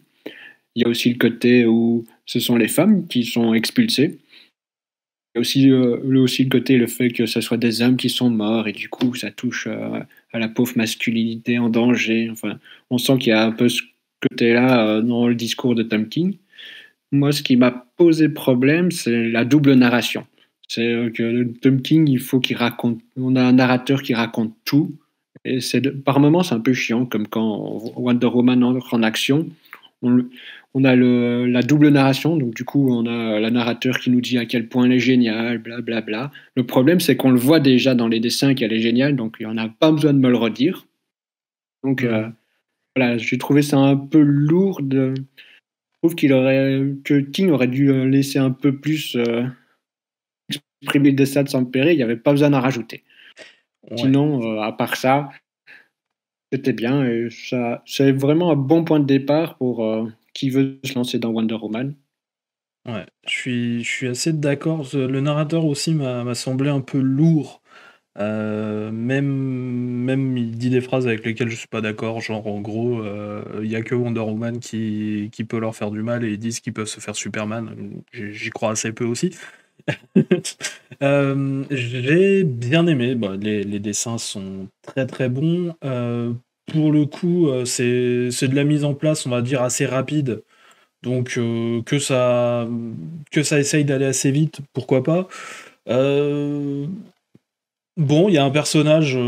Il y a aussi le côté où ce sont les femmes qui sont expulsées. Il y a aussi le côté, le fait que ce soit des hommes qui sont morts, et du coup, ça touche à la pauvre masculinité en danger. Enfin, on sent qu'il y a un peu ce côté-là dans le discours de Tom King. Moi, ce qui m'a posé problème, c'est la double narration. C'est que Tom King, il faut qu'il raconte. On a un narrateur qui raconte tout. Et par moments, c'est un peu chiant, comme quand Wonder Woman entre en action. On a la double narration, donc du coup, on a la narrateur qui nous dit à quel point elle est géniale, blablabla. Bla bla. Le problème, c'est qu'on le voit déjà dans les dessins qu'elle est géniale, donc il n'y en a pas besoin de me le redire. Donc voilà, j'ai trouvé ça un peu lourd. Je trouve que King aurait dû laisser un peu plus exprimer le dessin de Sampere, il n'y avait pas besoin d'en rajouter. Ouais. Sinon, à part ça, c'était bien. Et ça, c'est vraiment un bon point de départ pour qui veut se lancer dans Wonder Woman. Ouais, je suis assez d'accord. Le narrateur aussi m'a semblé un peu lourd. Même il dit des phrases avec lesquelles je suis pas d'accord, genre en gros il y a que Wonder Woman qui peut leur faire du mal et ils disent qu'ils peuvent se faire Superman. J'y crois assez peu aussi. J'ai bien aimé, les dessins sont très très bons. Pour le coup c'est de la mise en place, on va dire, assez rapide, donc que ça essaye d'aller assez vite, pourquoi pas. Bon, il y a un personnage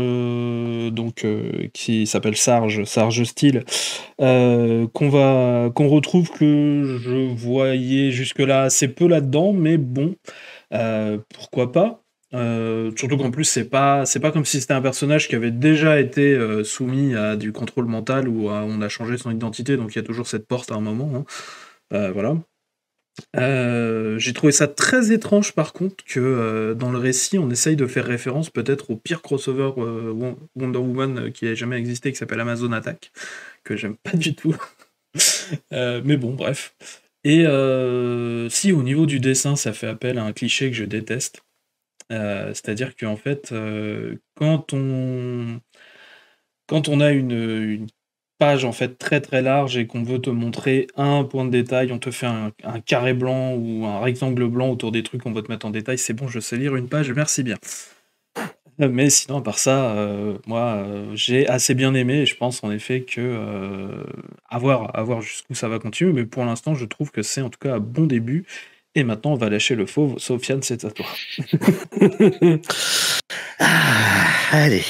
qui s'appelle Sarge Steel, qu'on retrouve, que je voyais jusque-là assez peu là-dedans, mais bon, pourquoi pas. Surtout qu'en plus, c'est pas comme si c'était un personnage qui avait déjà été soumis à du contrôle mental ou on a changé son identité, donc il y a toujours cette porte à un moment. Voilà. J'ai trouvé ça très étrange par contre que dans le récit on essaye de faire référence peut-être au pire crossover Wonder Woman qui ait jamais existé, qui s'appelle Amazon Attack, que j'aime pas du tout. Mais bon, bref. Et si au niveau du dessin ça fait appel à un cliché que je déteste, c'est-à-dire qu'en fait quand on a une page en fait très très large et qu'on veut te montrer un point de détail, on te fait un carré blanc ou un rectangle blanc autour des trucs qu'on veut te mettre en détail, c'est bon, je sais lire une page, merci bien. Mais sinon, à part ça, moi, j'ai assez bien aimé, et je pense en effet que à voir jusqu'où ça va continuer, mais pour l'instant, je trouve que c'est en tout cas un bon début. Et maintenant, on va lâcher le fauve. Sofiane, c'est à toi. Allez.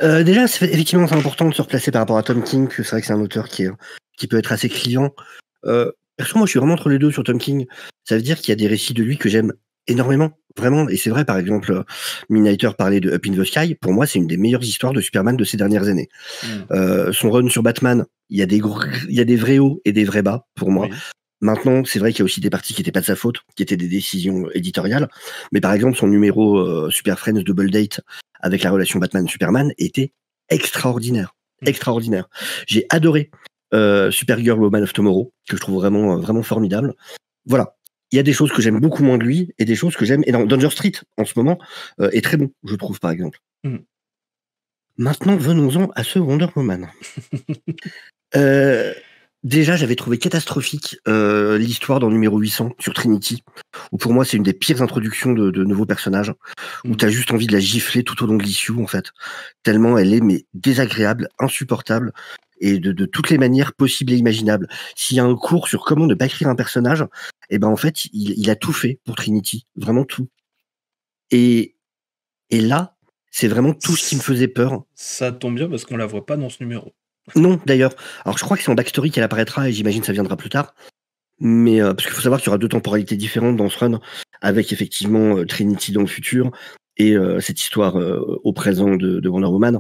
Déjà, effectivement, c'est important de se replacer par rapport à Tom King, que c'est vrai que c'est un auteur qui peut être assez clivant. Perso, moi, je suis vraiment entre les deux sur Tom King. Ça veut dire qu'il y a des récits de lui que j'aime énormément, vraiment. Et c'est vrai, par exemple, Midnighter parlait de Up in the Sky. Pour moi, c'est une des meilleures histoires de Superman de ces dernières années. Son run sur Batman, il y a des vrais hauts et des vrais bas, pour moi. Oui. Maintenant, c'est vrai qu'il y a aussi des parties qui n'étaient pas de sa faute, qui étaient des décisions éditoriales. Mais par exemple, son numéro Super Friends Double Date avec la relation Batman-Superman était extraordinaire. Extraordinaire. J'ai adoré Supergirl Woman of Tomorrow, que je trouve vraiment formidable. Voilà. Il y a des choses que j'aime beaucoup moins de lui et des choses que j'aime. Et dans Danger Street, en ce moment, est très bon, je trouve, par exemple. Maintenant, venons-en à ce Wonder Woman. Déjà, j'avais trouvé catastrophique l'histoire dans le numéro 800 sur Trinity, où pour moi, c'est une des pires introductions de nouveaux personnages, où t'as juste envie de la gifler tout au long de l'issue, en fait. Tellement elle est désagréable, insupportable, et de toutes les manières possibles et imaginables. S'il y a un cours sur comment ne pas écrire un personnage, en fait, il a tout fait pour Trinity, vraiment tout. Et là, c'est vraiment tout ce qui me faisait peur. Ça tombe bien parce qu'on la voit pas dans ce numéro. Non, d'ailleurs. Alors, je crois que c'est en backstory qu'elle apparaîtra et j'imagine que ça viendra plus tard. Mais parce qu'il faut savoir qu'il y aura 2 temporalités différentes dans ce run, avec effectivement Trinity dans le futur et cette histoire au présent de Wonder Woman.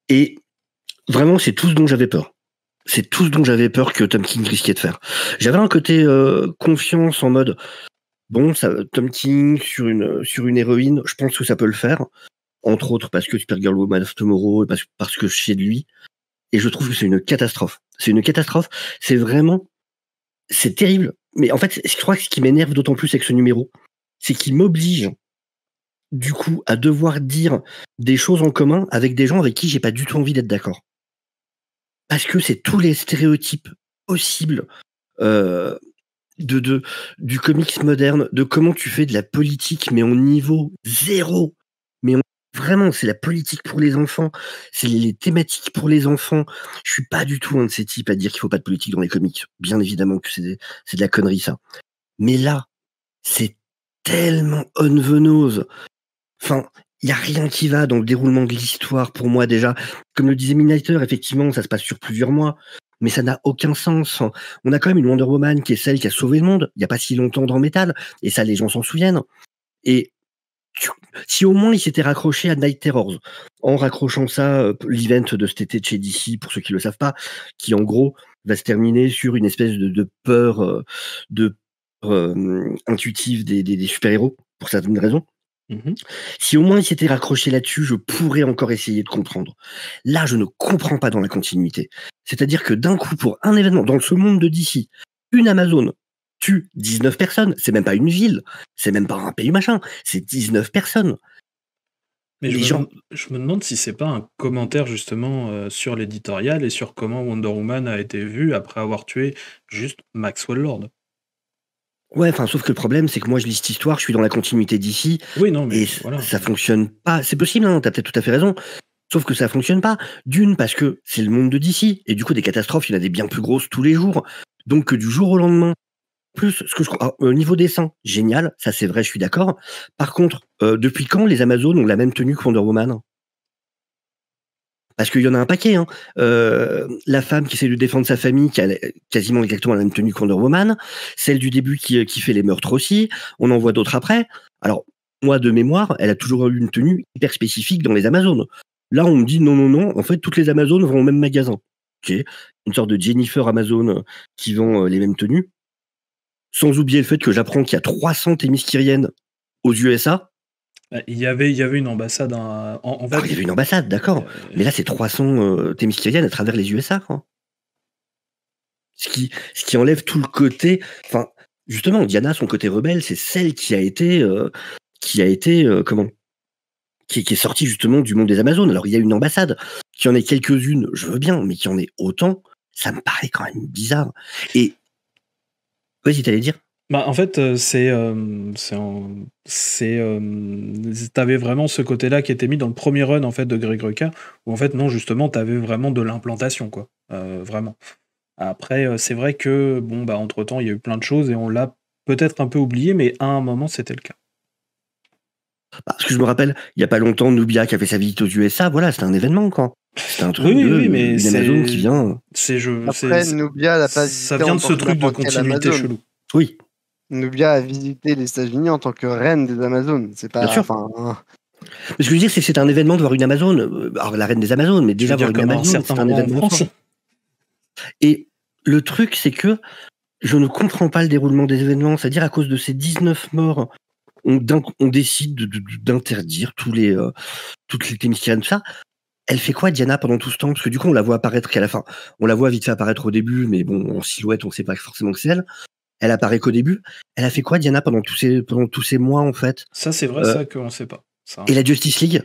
Et vraiment, c'est tout ce dont j'avais peur. C'est tout ce dont j'avais peur que Tom King risquait de faire. J'avais un côté confiance en mode bon, Tom King sur une héroïne, je pense que ça peut le faire. Entre autres parce que Supergirl Woman of Tomorrow, parce que je sais de lui. Et je trouve que c'est une catastrophe. C'est une catastrophe. C'est terrible. Mais en fait, je crois que ce qui m'énerve d'autant plus avec ce numéro, c'est qu'il m'oblige, du coup, à devoir dire des choses en commun avec des gens avec qui j'ai pas du tout envie d'être d'accord. Parce que c'est tous les stéréotypes possibles du comics moderne, de comment tu fais de la politique, mais au niveau 0. Vraiment, c'est la politique pour les enfants, c'est les thématiques pour les enfants. Je suis pas du tout un de ces types à dire qu'il faut pas de politique dans les comics. Bien évidemment que c'est de la connerie, ça. Mais là, c'est tellement unvenose. Enfin, il y a rien qui va dans le déroulement de l'histoire pour moi déjà. Comme le disait Midnighter, effectivement, ça se passe sur plusieurs mois, mais ça n'a aucun sens. On a quand même une Wonder Woman qui est celle qui a sauvé le monde, il y a pas si longtemps dans Metal, et ça, les gens s'en souviennent. Et si au moins il s'était raccroché à Night Terrors, en raccrochant ça, l'event de cet été de chez DC, pour ceux qui le savent pas, qui en gros va se terminer sur une espèce de peur intuitive des super-héros, pour certaines raisons. Si au moins il s'était raccroché là-dessus, je pourrais encore essayer de comprendre. Là, je ne comprends pas dans la continuité. C'est-à-dire que d'un coup, pour un événement, dans ce monde de DC, une Amazon tue 19 personnes, c'est même pas une ville, c'est même pas un pays machin, c'est 19 personnes. Mais je me demande si c'est pas un commentaire justement sur l'éditorial et sur comment Wonder Woman a été vue après avoir tué juste Maxwell Lord. Ouais, enfin, sauf que le problème, c'est que moi je lis cette histoire, je suis dans la continuité d'ici, et voilà. Ça fonctionne pas. C'est possible, hein, t'as peut-être tout à fait raison. Sauf que ça fonctionne pas. D'une, parce que c'est le monde de DC, et du coup des catastrophes, il y en a des bien plus grosses tous les jours. Donc que du jour au lendemain, plus ce que je crois, au niveau dessin, génial, ça c'est vrai, je suis d'accord. Par contre, depuis quand les Amazones ont la même tenue que Wonder Woman ? Parce qu'il y en a un paquet, hein. La femme qui essaie de défendre sa famille, qui a quasiment exactement la même tenue que Wonder Woman, celle du début qui fait les meurtres aussi, on en voit d'autres après. Alors, moi, de mémoire, elle a toujours eu une tenue hyper spécifique dans les Amazones. Là, on me dit non, en fait, toutes les Amazones vont au même magasin. Ok, une sorte de Jennifer Amazon qui vend les mêmes tenues. Sans oublier le fait que j'apprends qu'il y a 300 Themysciriennes aux USA. Il y avait une ambassade en fait. Il y avait une ambassade, d'accord. Mais là, c'est 300 Themysciriennes à travers les USA, quoi. Ce qui enlève tout le côté. Enfin, justement, Diana, son côté rebelle, c'est celle qui est sortie justement du monde des Amazones. Alors, il y a une ambassade, qu'il y en ait quelques-unes, je veux bien, mais qu'il y en ait autant, ça me paraît quand même bizarre. Et vas-y, t'allais dire ? Bah, en fait, t'avais vraiment ce côté-là qui était mis dans le premier run en fait de Greg Rucka, où en fait non justement t'avais vraiment de l'implantation quoi, vraiment. Après, c'est vrai que bon bah entre temps il y a eu plein de choses et on l'a peut-être un peu oublié, mais à un moment c'était le cas. Parce que je me rappelle, il y a pas longtemps, Nubia qui a fait sa visite aux USA, voilà, c'était un événement quoi. C'est un truc mais une Amazon qui vient. Après, Nubia n'a pas ça vient de ce truc de continuité chelou. Oui. Nubia a visité les États-Unis en tant que reine des Amazones. C'est pas. Bien sûr. Ce que je veux dire, c'est que c'est un événement de voir une Amazone. Alors, la reine des Amazones, mais déjà voir une Amazone, c'est un événement. Et le truc, c'est que je ne comprends pas le déroulement des événements. C'est-à-dire, à cause de ces 19 morts, on décide d'interdire toutes les Themysciran, tout ça. Elle fait quoi, Diana, pendant tout ce temps? Parce que du coup, on la voit apparaître qu'à la fin. On la voit vite fait apparaître au début, mais bon, en silhouette, on sait pas forcément que c'est elle. Elle apparaît qu'au début. Elle a fait quoi, Diana, pendant tous ces mois, en fait? Ça, c'est vrai, ça, qu'on sait pas. Ça. Et la Justice League,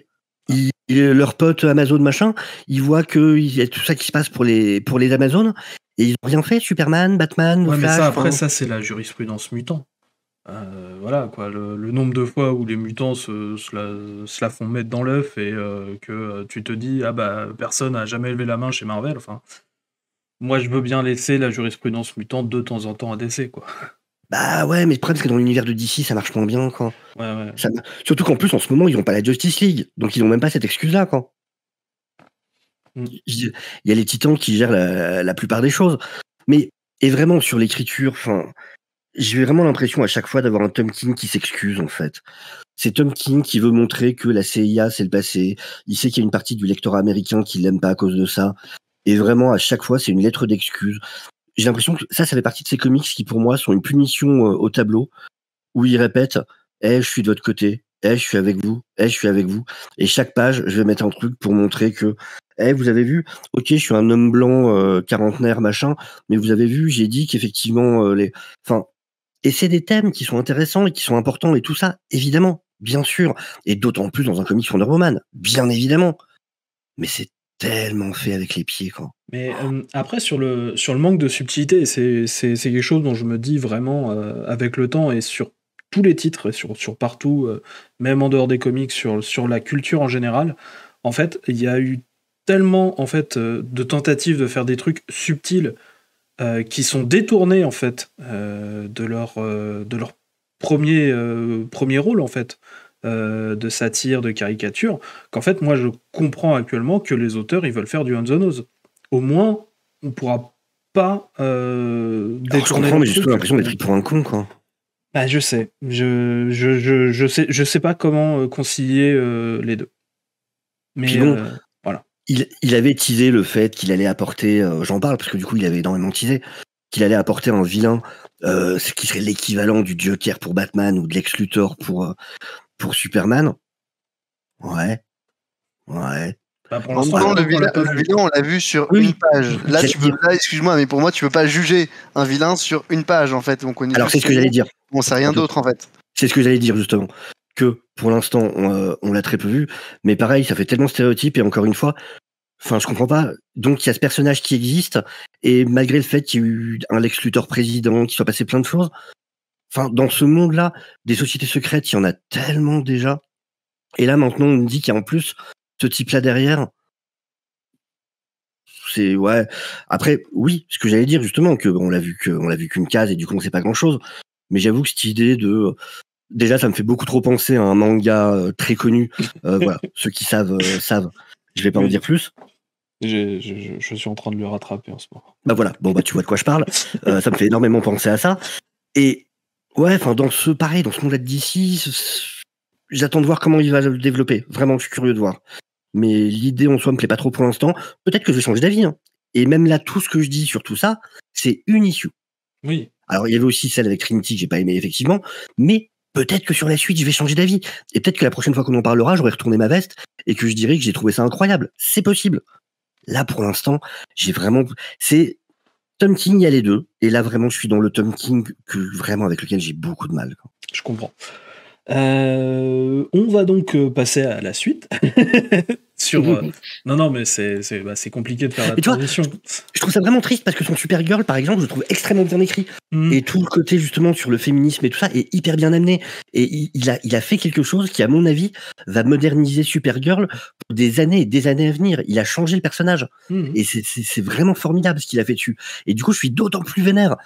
leur pote Amazon, machin, ils voient qu'il y a tout ça qui se passe pour les Amazones, et ils ont rien fait, Superman, Batman, ouais, Flash, mais ça, après, ça, c'est la jurisprudence mutant. Voilà, quoi. Le nombre de fois où les mutants se la font mettre dans l'œuf et que tu te dis, ah bah, personne n'a jamais levé la main chez Marvel, enfin... Moi, je veux bien laisser la jurisprudence mutante de temps en temps à DC, quoi. Bah ouais, mais le problème, c'est que dans l'univers de DC, ça marche moins bien, quoi. Ouais. Surtout qu'en plus, en ce moment, ils n'ont pas la Justice League, donc ils n'ont même pas cette excuse-là, quoi. Il y a les Titans qui gèrent la plupart des choses. Mais, et vraiment, sur l'écriture, enfin, j'ai vraiment l'impression à chaque fois d'avoir un Tom King qui s'excuse, en fait. C'est Tom King qui veut montrer que la CIA, c'est le passé. Il sait qu'il y a une partie du lectorat américain qui l'aime pas à cause de ça. Et vraiment, à chaque fois, c'est une lettre d'excuse. J'ai l'impression que ça fait partie de ces comics qui, pour moi, sont une punition au tableau, où il répète « je suis de votre côté. Je suis avec vous. Je suis avec vous. » Et chaque page, je vais mettre un truc pour montrer que vous avez vu, ok, je suis un homme blanc, quarantenaire, machin, mais vous avez vu, j'ai dit qu'effectivement, Enfin, et c'est des thèmes qui sont intéressants et qui sont importants et tout ça, évidemment, bien sûr. Et d'autant plus dans un comic Wonder Woman, bien évidemment. Mais c'est tellement fait avec les pieds, quoi. Mais après, sur le manque de subtilité, c'est quelque chose dont je me dis vraiment avec le temps et sur tous les titres, sur partout, même en dehors des comics, sur la culture en général. En fait, il y a eu tellement de tentatives de faire des trucs subtils qui sont détournés en fait de leur premier rôle en fait. De satire, de caricature, qu'en fait, moi, je comprends actuellement que les auteurs, ils veulent faire du on the nose. Au moins, on pourra pas détourner. Je comprends, mais j'ai surtout l'impression d'être pris pour un con, quoi. Bah, je sais. Je sais pas comment concilier les deux. Mais puis bon, voilà. Il avait teasé le fait qu'il allait apporter, j'en parle parce que du coup, il avait énormément teasé, qu'il allait apporter un vilain, ce qui serait l'équivalent du Joker pour Batman ou de Lex Luthor pour Superman. Ouais. Bah pour l'instant, le vilain, on l'a vu sur une page. Là, excuse-moi, mais pour moi, tu peux pas juger un vilain sur une page, en fait. Alors, c'est ce que j'allais dire. On sait rien d'autre, en fait. C'est ce que j'allais dire, justement. Que, pour l'instant, on l'a très peu vu. Mais pareil, ça fait tellement stéréotype. Et encore une fois, enfin, je comprends pas. Donc, il y a ce personnage qui existe. Et malgré le fait qu'il y ait eu un Lex Luthor président, qu'il soit passé plein de choses, enfin, dans ce monde-là, des sociétés secrètes, il y en a tellement déjà. Et là, maintenant, on me dit qu'il y a en plus ce type-là derrière. C'est, ouais. Après, oui, ce que j'allais dire, justement, on l'a vu qu'une case et du coup, on sait pas grand-chose. Mais j'avoue que cette idée de... Déjà, ça me fait beaucoup trop penser à un manga très connu. Voilà, ceux qui savent. Je vais pas en dire plus. Je suis en train de le rattraper en ce moment. Bah voilà, bon, bah tu vois de quoi je parle. Ça me fait énormément penser à ça. Et ouais, enfin, dans ce monde-là d'ici, j'attends de voir comment il va le développer. Vraiment, je suis curieux de voir. Mais l'idée en soi me plaît pas trop pour l'instant. Peut-être que je vais changer d'avis. Hein. Et même là, tout ce que je dis sur tout ça, c'est une issue. Oui. Alors, il y avait aussi celle avec Trinity que j'ai pas aimé, effectivement. Mais peut-être que sur la suite, je vais changer d'avis. Et peut-être que la prochaine fois qu'on en parlera, j'aurai retourné ma veste et que je dirai que j'ai trouvé ça incroyable. C'est possible. Là, pour l'instant, c'est Tom King, il y a les deux. Et là, vraiment, je suis dans le Tom King avec lequel j'ai beaucoup de mal. Je comprends. On va donc passer à la suite. Non, mais c'est compliqué de faire la transition. Je trouve ça vraiment triste parce que son Supergirl, par exemple, je le trouve extrêmement bien écrit. Et tout le côté, justement, sur le féminisme et tout ça est hyper bien amené. Et il a fait quelque chose qui, à mon avis, va moderniser Supergirl pour des années et des années à venir. Il a changé le personnage. Et c'est vraiment formidable ce qu'il a fait dessus. Et du coup, je suis d'autant plus vénère.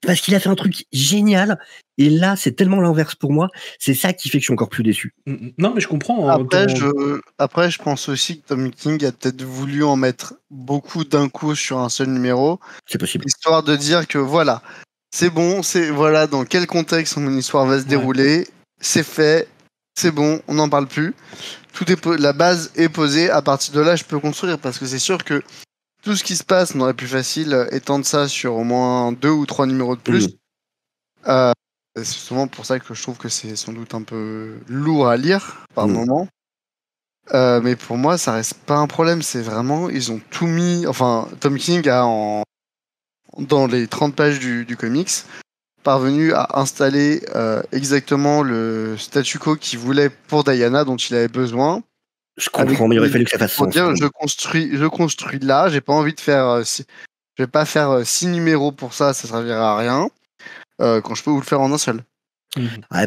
Parce qu'il a fait un truc génial, et là, c'est tellement l'inverse pour moi. C'est ça qui fait que je suis encore plus déçu. Non, mais je comprends. Après, je pense aussi que Tom King a peut-être voulu en mettre beaucoup d'un coup sur un seul numéro. C'est possible. Histoire de dire que voilà, c'est bon, voilà dans quel contexte mon histoire va se dérouler, c'est fait, c'est bon, on n'en parle plus. La base est posée, à partir de là, je peux construire, parce que c'est sûr que tout ce qui se passe, on aurait pu facile étendre ça sur au moins 2 ou 3 numéros de plus. C'est souvent pour ça que je trouve que c'est sans doute un peu lourd à lire par moment. Mais pour moi, ça reste pas un problème. C'est vraiment, ils ont tout mis. Enfin, Tom King a dans les 30 pages du comics parvenu à installer exactement le statu quo qu'il voulait pour Diana, dont il avait besoin. Je comprends, mais il aurait fallu que ça fasse sens. Dire, je construis là. J'ai pas envie de faire. Je vais pas faire 6 numéros pour ça. Ça servira à rien. Quand je peux vous le faire en un seul.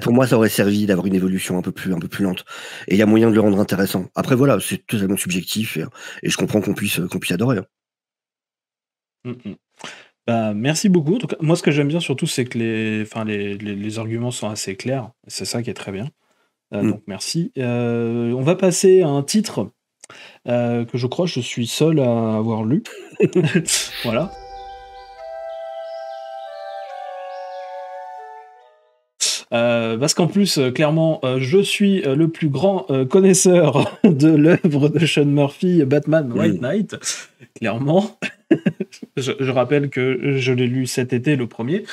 Pour moi, ça aurait servi d'avoir une évolution un peu plus lente. Et il y a moyen de le rendre intéressant. Après, voilà, c'est totalement subjectif et je comprends qu'on puisse adorer. Bah, merci beaucoup. En tout cas, moi, ce que j'aime bien surtout, c'est que les arguments sont assez clairs. C'est ça qui est très bien. Donc, merci. On va passer à un titre que je crois que je suis seul à avoir lu. Voilà. Parce qu'en plus, clairement, je suis le plus grand connaisseur de l'œuvre de Sean Murphy, Batman White Knight. Clairement. je rappelle que je l'ai lu cet été, le premier.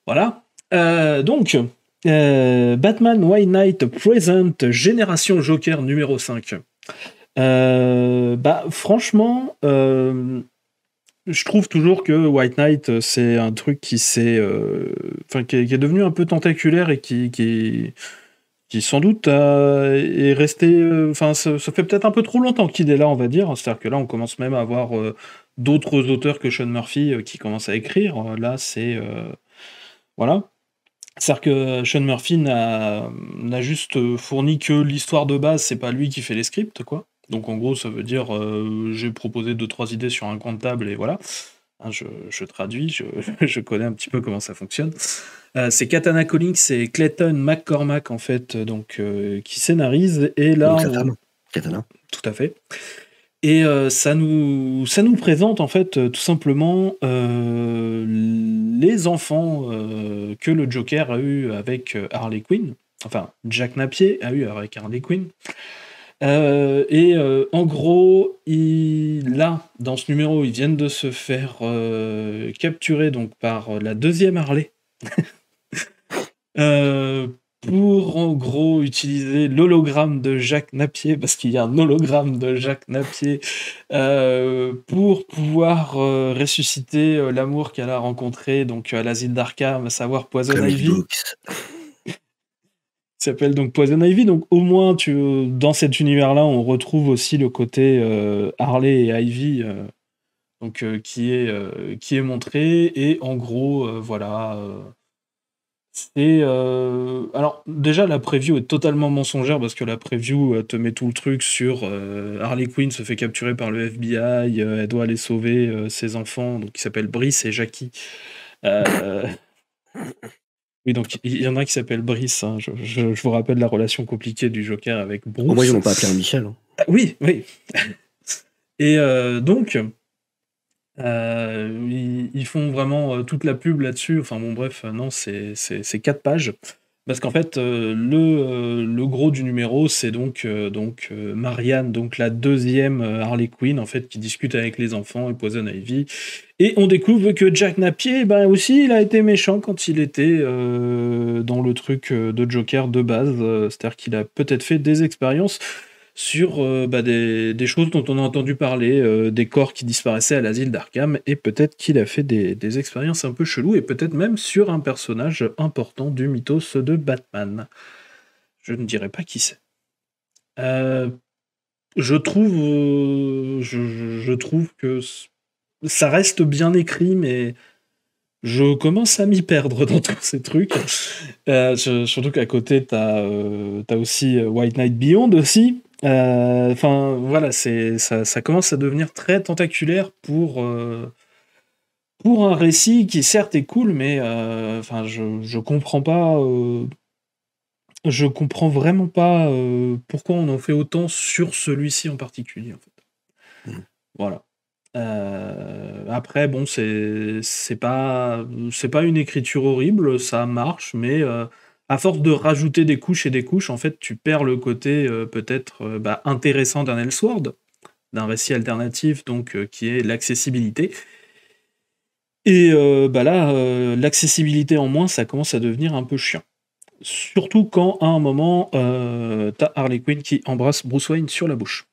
Voilà. Donc, Batman White Knight Present Génération Joker numéro 5. Franchement... je trouve toujours que White Knight, c'est un truc qui est devenu un peu tentaculaire et qui sans doute est resté... ça fait peut-être un peu trop longtemps qu'il est là, on va dire. C'est-à-dire que là, on commence même à avoir d'autres auteurs que Sean Murphy qui commencent à écrire. Là, c'est... voilà. C'est-à-dire que Sean Murphy n'a juste fourni que l'histoire de base, c'est pas lui qui fait les scripts, quoi. Donc en gros, ça veut dire j'ai proposé 2-3 idées sur un coin de table et voilà. Je traduis, je connais un petit peu comment ça fonctionne. C'est Katana Collins et Clayton McCormack en fait, donc qui scénarisent. Et là, donc sa femme, Katana. Tout à fait. Et ça nous présente en fait tout simplement les enfants que le Joker a eu avec Harley Quinn. Enfin, Jack Napier a eu avec Harley Quinn. En gros, là, dans ce numéro, ils viennent de se faire capturer donc, par la deuxième Harley pour en gros utiliser l'hologramme de Jack Napier, parce qu'il y a un hologramme de Jack Napier, pour pouvoir ressusciter l'amour qu'elle a rencontré donc, à l'asile d'Arkham, à savoir Poison Ivy. S'appelle donc Poison Ivy, donc au moins dans cet univers-là, on retrouve aussi le côté Harley et Ivy, qui est montré, et en gros, voilà. Alors déjà, la preview est totalement mensongère parce que la preview te met tout le truc sur Harley Quinn se fait capturer par le FBI, elle doit aller sauver ses enfants, donc qui s'appellent Brice et Jackie. Oui, donc il y en a un qui s'appelle Brice. Hein. Je vous rappelle la relation compliquée du Joker avec Bruce. Moi, ils n'ont pas appelé un Michel. Hein. Oui. Et donc, ils font vraiment toute la pub là-dessus. Enfin bon, bref, non, c'est 4 pages. Parce qu'en fait, le gros du numéro, c'est donc Marianne, donc la deuxième Harley Quinn, en fait, qui discute avec les enfants et Poison Ivy. Et on découvre que Jack Napier, aussi, il a été méchant quand il était dans le truc de Joker de base. C'est-à-dire qu'il a peut-être fait des expériences sur des choses dont on a entendu parler, des corps qui disparaissaient à l'asile d'Arkham, et peut-être qu'il a fait des expériences un peu cheloues, et peut-être même sur un personnage important du mythos de Batman. Je ne dirais pas qui c'est. Je trouve que ça reste bien écrit, mais je commence à m'y perdre dans tous ces trucs. Surtout qu'à côté, t'as aussi White Knight Beyond aussi. Voilà, ça commence à devenir très tentaculaire pour un récit qui certes est cool, mais je comprends pas. Je comprends vraiment pas pourquoi on en fait autant sur celui-ci en particulier, en fait. Voilà. Après, bon, c'est pas une écriture horrible, ça marche, mais à force de rajouter des couches et des couches, en fait, tu perds le côté peut-être intéressant d'un Elseworld, d'un récit alternatif, donc qui est l'accessibilité. Et là, l'accessibilité en moins, ça commence à devenir un peu chiant. Surtout quand, à un moment, t'as Harley Quinn qui embrasse Bruce Wayne sur la bouche.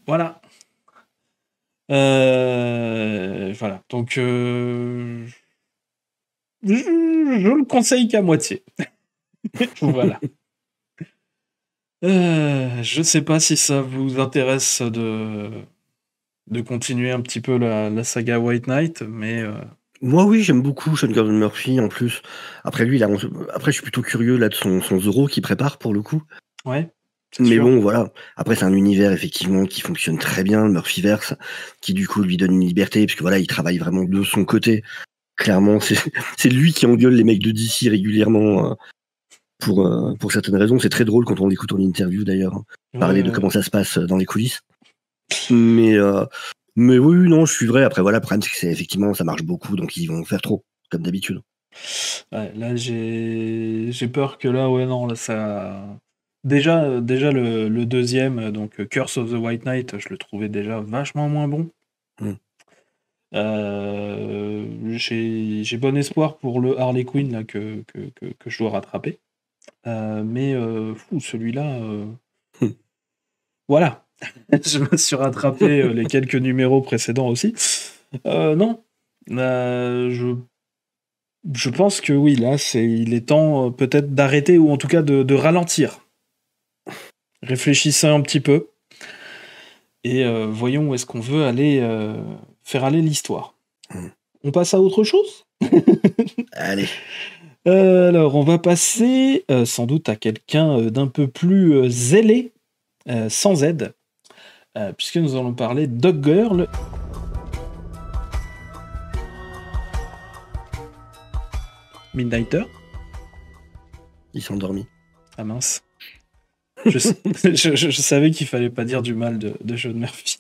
Voilà. Voilà. Donc, je le conseille qu'à moitié. Voilà. Je sais pas si ça vous intéresse de continuer un petit peu la saga White Knight, mais... Moi, oui, j'aime beaucoup Sean Gordon Murphy, en plus. Après, lui, après, je suis plutôt curieux là de son Zoro qu'il prépare, pour le coup. Ouais. Mais sûr. bon, voilà. Après, c'est un univers, effectivement, qui fonctionne très bien, le Murphyverse, qui, du coup, lui donne une liberté, parce que voilà, il travaille vraiment de son côté. Clairement, c'est lui qui engueule les mecs de DC régulièrement, pour certaines raisons. C'est très drôle quand on l'écoute en interview, d'ailleurs, parler de comment ça se passe dans les coulisses. Mais oui, non, je suis vrai. Après, voilà, le problème, c'est que effectivement, ça marche beaucoup, donc ils vont faire trop, comme d'habitude. Ouais, là, j'ai peur que là, ouais, non, là, ça... Déjà le deuxième, donc Curse of the White Knight, je le trouvais déjà vachement moins bon. J'ai bon espoir pour le Harley Quinn là, que je dois rattraper. Mais celui-là... Voilà. Je me suis rattrapé les quelques numéros précédents aussi. Non. Je pense que oui, là, il est temps peut-être d'arrêter ou en tout cas de ralentir. Réfléchissez un petit peu et voyons où est-ce qu'on veut aller faire aller l'histoire. On passe à autre chose ? Allez. Alors, on va passer sans doute à quelqu'un d'un peu plus zélé, sans aide, puisque nous allons parler Dog Girl. Midnighter. Il s'est endormi. Ah mince. Je savais qu'il fallait pas dire du mal de John Murphy.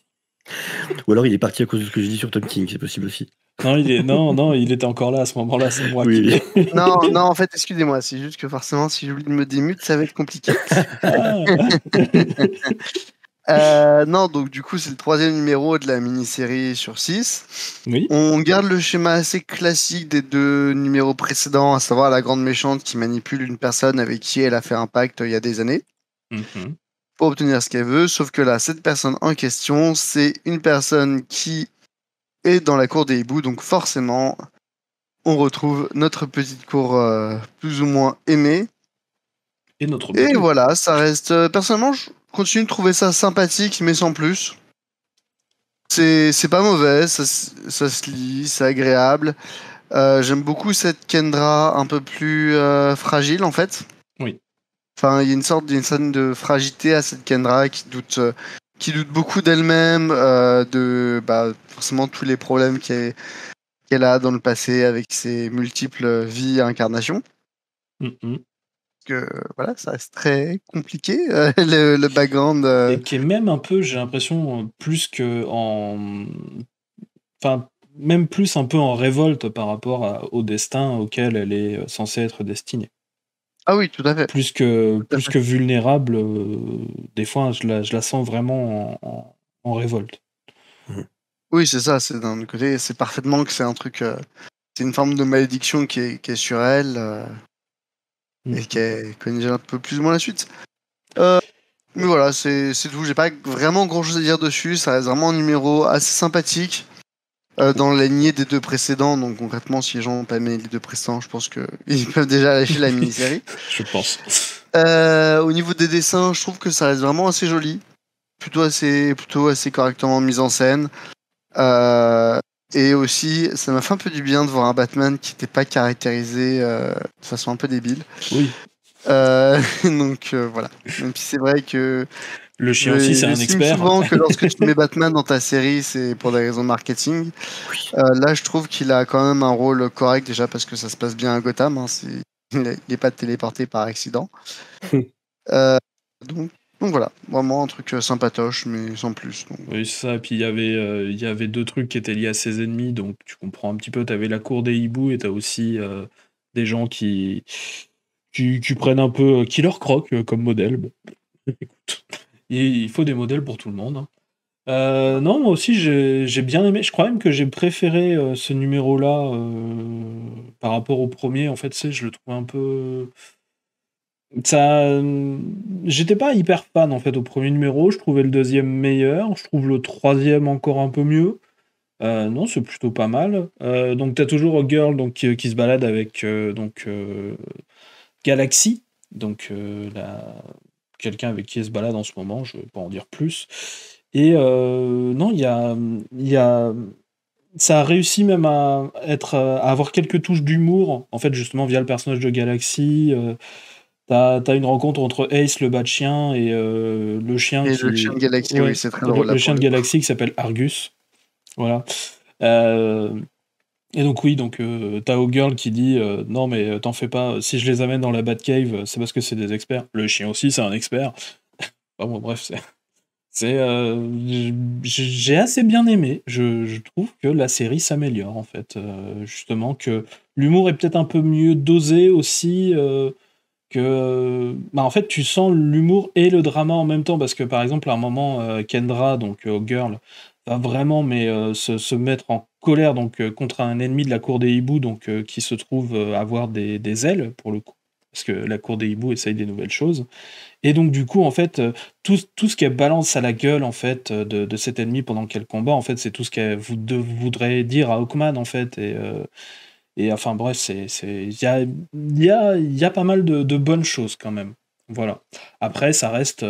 Ou alors il est parti à cause de ce que j'ai dit sur Tom King, c'est possible aussi. Non, il était encore là à ce moment-là, c'est moi qui... Non, en fait, excusez-moi, c'est juste que forcément, si j'oublie de me démute, ça va être compliqué. Non, donc du coup, c'est le 3e numéro de la mini-série sur 6. Oui. On garde le schéma assez classique des 2 numéros précédents, à savoir la grande méchante qui manipule une personne avec qui elle a fait un pacte il y a des années. Pour obtenir ce qu'elle veut, sauf que là, cette personne en question, c'est une personne qui est dans la cour des hiboux, donc forcément, on retrouve notre petite cour plus ou moins aimée. Et voilà, ça reste... personnellement, je continue de trouver ça sympathique, mais sans plus. C'est pas mauvais, ça se lit, c'est agréable. J'aime beaucoup cette Kendra un peu plus fragile, en fait. Oui. Enfin, il y a une sorte de fragilité à cette Kendra qui doute beaucoup d'elle-même, de forcément tous les problèmes qu'elle a dans le passé avec ses multiples vies et incarnations. Que voilà, ça reste très compliqué, le background. Et qui est même un peu, j'ai l'impression, plus que en... Enfin, même plus un peu en révolte par rapport au destin auquel elle est censée être destinée. Ah oui, tout à fait. Plus que vulnérable, des fois, je la sens vraiment en révolte. Oui, c'est ça. C'est d'un côté, c'est parfaitement que c'est un truc... c'est une forme de malédiction qui est sur elle, et qui connaît déjà un peu plus ou moins la suite. Mais voilà, c'est tout. J'ai pas vraiment grand-chose à dire dessus. Ça reste vraiment un numéro assez sympathique. Dans la lignée des 2 précédents, donc concrètement, si les gens n'ont pas aimé les 2 précédents, je pense qu'ils peuvent déjà lâcher la mini-série. Je pense. Au niveau des dessins, je trouve que ça reste vraiment assez joli, plutôt assez correctement mis en scène. Et aussi, ça m'a fait un peu du bien de voir un Batman qui n'était pas caractérisé de façon un peu débile. Oui. Donc voilà. Même si c'est vrai que le chien aussi, c'est un expert. Souvent que lorsque tu mets Batman dans ta série, c'est pour des raisons de marketing. Là, je trouve qu'il a quand même un rôle correct, déjà parce que ça se passe bien à Gotham. Hein, il n'est pas téléporté par accident. Donc voilà, vraiment un truc sympatoche, mais sans plus. Donc. Oui, c'est ça. Et puis il y avait 2 trucs qui étaient liés à ses ennemis, donc tu comprends un petit peu. Tu avais la cour des hiboux et tu as aussi des gens qui prennent un peu Killer Croc comme modèle. Bon. Écoute, Il faut des modèles pour tout le monde. Non, moi aussi j'ai bien aimé. Je crois même que j'ai préféré ce numéro-là par rapport au premier. En fait, je le trouve un peu. Ça, j'étais pas hyper fan en fait au premier numéro. Je trouvais le deuxième meilleur. Je trouve le troisième encore un peu mieux. Non, c'est plutôt pas mal. Donc t'as toujours Girl donc qui se balade avec Galaxy, donc quelqu'un avec qui elle se balade en ce moment. Je vais pas en dire plus. Et non, il y a ça a réussi même à avoir quelques touches d'humour, en fait, justement, via le personnage de Galaxy. T'as une rencontre entre Ace, le bas de chien, et le chien Et qui. le chien de Galaxy, Ouais, oui, c'est très drôle. le chien de Galaxy qui s'appelle Argus. Voilà. Euh, et donc, oui, t'as O'Girl qui dit non, mais t'en fais pas, si je les amène dans la Batcave, c'est parce que c'est des experts. Le chien aussi, c'est un expert. Enfin, bon, bref, j'ai assez bien aimé. Je trouve que la série s'améliore en fait. Justement que l'humour est peut-être un peu mieux dosé aussi. En fait, tu sens l'humour et le drama en même temps parce que par exemple à un moment, Kendra, donc Girl, va vraiment se mettre en colère contre un ennemi de la cour des hiboux qui se trouve avoir des ailes pour le coup parce que la cour des hiboux essaye des nouvelles choses. Et donc du coup en fait tout ce qu'elle balance à la gueule en fait de cet ennemi pendant qu'elle combat en fait c'est tout ce qu'elle voudrait dire à Hawkman en fait et enfin bref il y a pas mal de bonnes choses quand même, voilà. Après ça reste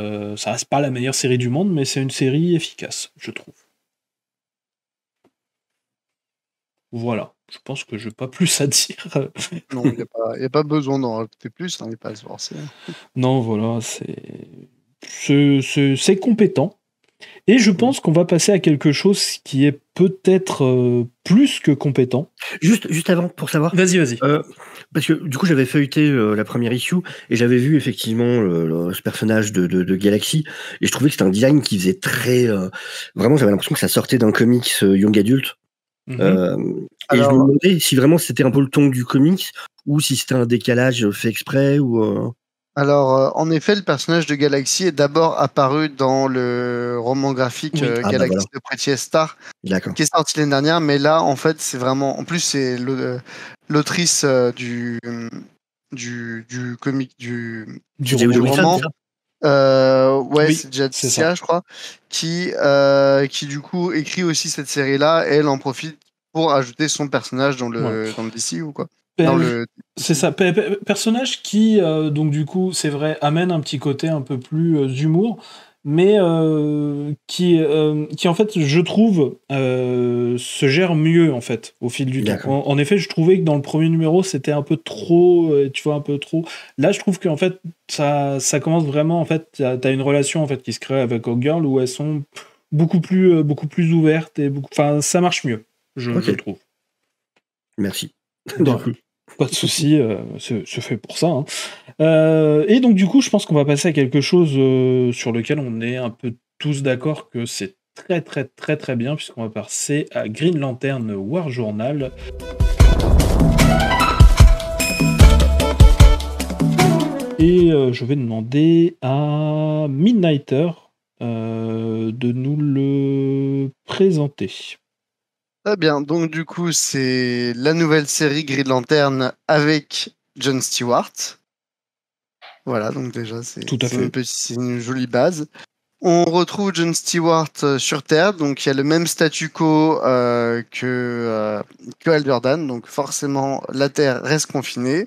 pas la meilleure série du monde mais c'est une série efficace je trouve, voilà. Je pense que je n'ai pas plus à dire. Non, il n'y a pas besoin d'en rajouter plus, il n'est pas à se forcer. Non, voilà, c'est compétent. Et je pense qu'on va passer à quelque chose qui est peut-être plus que compétent. Juste avant, pour savoir. Vas-y. Parce que du coup, j'avais feuilleté la première issue et j'avais vu effectivement ce personnage de Galaxy et je trouvais que c'était un design qui faisait très. Vraiment, j'avais l'impression que ça sortait d'un comics young adult. Et je me demandais si vraiment c'était un peu le ton du comics ou si c'était un décalage fait exprès ou. Alors, en effet, le personnage de Galaxy est d'abord apparu dans le roman graphique Galaxy de Prettiest Star, qui est sorti l'année dernière, mais là, en fait, c'est vraiment. En plus, c'est l'autrice du comic, du roman. Ouais, c'est Jadisia, je crois, qui du coup écrit aussi cette série-là, et elle en profite pour ajouter son personnage dans le DC ou quoi. C'est ça, personnage qui, donc du coup, c'est vrai, amène un petit côté un peu plus humour, mais qui en fait, je trouve, se gère mieux en fait au fil du temps. En effet, je trouvais que dans le premier numéro, c'était un peu trop, tu vois, un peu trop. Là, je trouve qu'en fait, ça commence vraiment, en fait, t'as une relation en fait qui se crée avec Hawkgirl où elles sont beaucoup plus ouvertes et enfin, ça marche mieux, je trouve. Merci. Pas de souci, c'est fait pour ça. Et donc du coup, je pense qu'on va passer à quelque chose sur lequel on est un peu tous d'accord que c'est très très très très bien, puisqu'on va passer à Green Lantern War Journal. Et je vais demander à Midnighter de nous le présenter. Très bien, donc du coup, c'est la nouvelle série Green Lantern avec Jon Stewart. Voilà, donc déjà, c'est une jolie base. On retrouve Jon Stewart sur Terre, donc il y a le même statu quo que Alderdan, donc forcément, la Terre reste confinée.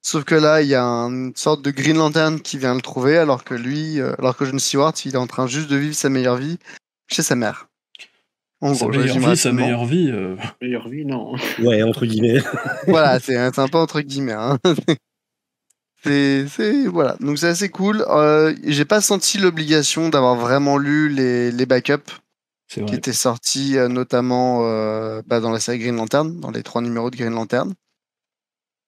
Sauf que là, il y a une sorte de Green Lantern qui vient le trouver, alors que Jon Stewart, il est en train juste de vivre sa meilleure vie chez sa mère. En gros, sa meilleure vie. Meilleure vie, non. Ouais, entre guillemets. Voilà, c'est un peu entre guillemets. Hein. Voilà, donc c'est assez cool. J'ai pas senti l'obligation d'avoir vraiment lu les backups qui étaient sortis notamment dans la série Green Lantern, dans les 3 numéros de Green Lantern.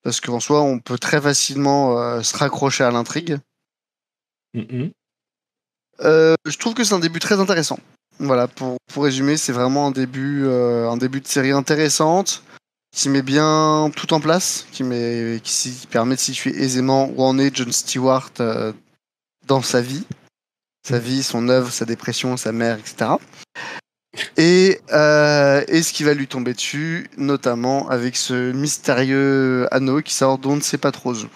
Parce qu'en soi, on peut très facilement se raccrocher à l'intrigue. Je trouve que c'est un début très intéressant. Voilà, pour résumer, c'est vraiment un début de série intéressante, qui met bien tout en place, qui permet de situer aisément où en est Jon Stewart dans sa vie. sa vie, son œuvre, sa dépression, sa mère, etc. Et ce qui va lui tomber dessus, notamment avec ce mystérieux anneau qui sort d'on ne sait pas trop où.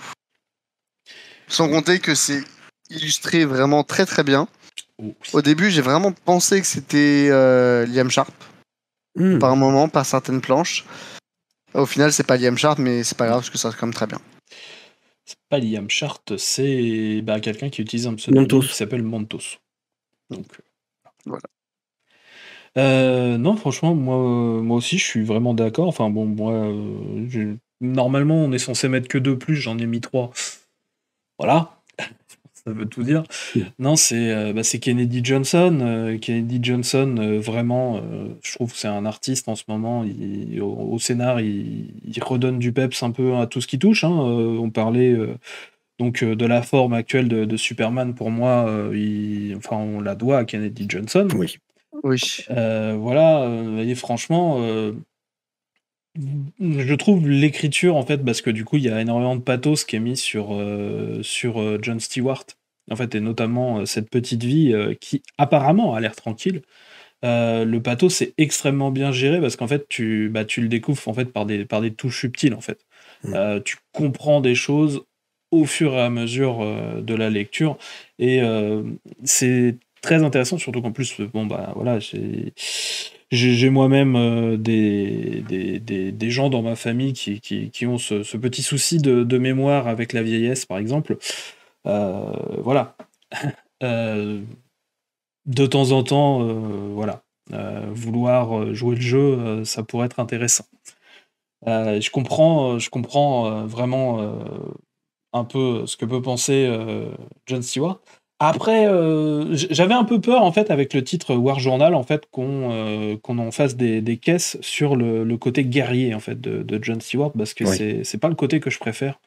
Sans compter que c'est illustré vraiment très très bien. Au début, j'ai vraiment pensé que c'était Liam Sharp, par un moment, par certaines planches. Au final, c'est pas Liam Sharp, mais c'est pas grave parce que ça reste quand même très bien. C'est pas Liam Sharp, c'est quelqu'un qui utilise un pseudonyme qui s'appelle Montos. Donc voilà. Non, franchement, moi aussi, je suis vraiment d'accord. Enfin bon, moi, normalement, on est censé mettre que 2+, j'en ai mis 3. Voilà. Ça veut tout dire. Non, c'est Kennedy Johnson. Kennedy Johnson, vraiment, je trouve que c'est un artiste en ce moment. Au scénar, il redonne du peps un peu à tout ce qui touche. Hein. On parlait donc de la forme actuelle de Superman. Pour moi, on la doit à Kennedy Johnson. Oui. Voilà, et franchement, je trouve l'écriture, en fait, parce que du coup, il y a énormément de pathos qui est mis sur Jon Stewart, en fait, et notamment cette petite vie qui apparemment a l'air tranquille. Le pathos est extrêmement bien géré parce qu'en fait, tu le découvres en fait par des touches subtiles, en fait. Tu comprends des choses au fur et à mesure de la lecture, et c'est très intéressant, surtout qu'en plus, voilà, j'ai moi-même des gens dans ma famille qui ont ce petit souci de mémoire avec la vieillesse, par exemple. Voilà. De temps en temps, voilà. Vouloir jouer le jeu, ça pourrait être intéressant. Je comprends vraiment un peu ce que peut penser Jon Stewart. Après, j'avais un peu peur, en fait, avec le titre War Journal, en fait, qu'on en fasse des caisses sur le côté guerrier, en fait, de Jon Stewart, parce que c'est pas le côté que je préfère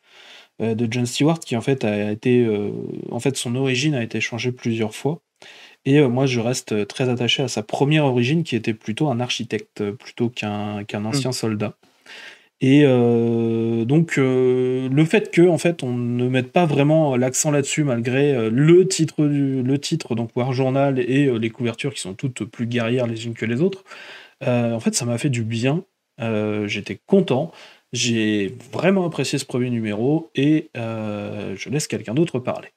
de Jon Stewart, qui en fait a été, en fait, son origine a été changée plusieurs fois. Et moi, je reste très attaché à sa première origine, qui était plutôt un architecte, plutôt qu'un ancien soldat. Et donc, le fait que, en fait, on ne mette pas vraiment l'accent là-dessus, malgré le titre, donc War Journal, et les couvertures qui sont toutes plus guerrières les unes que les autres, en fait, ça m'a fait du bien. J'étais content. J'ai vraiment apprécié ce premier numéro, et je laisse quelqu'un d'autre parler.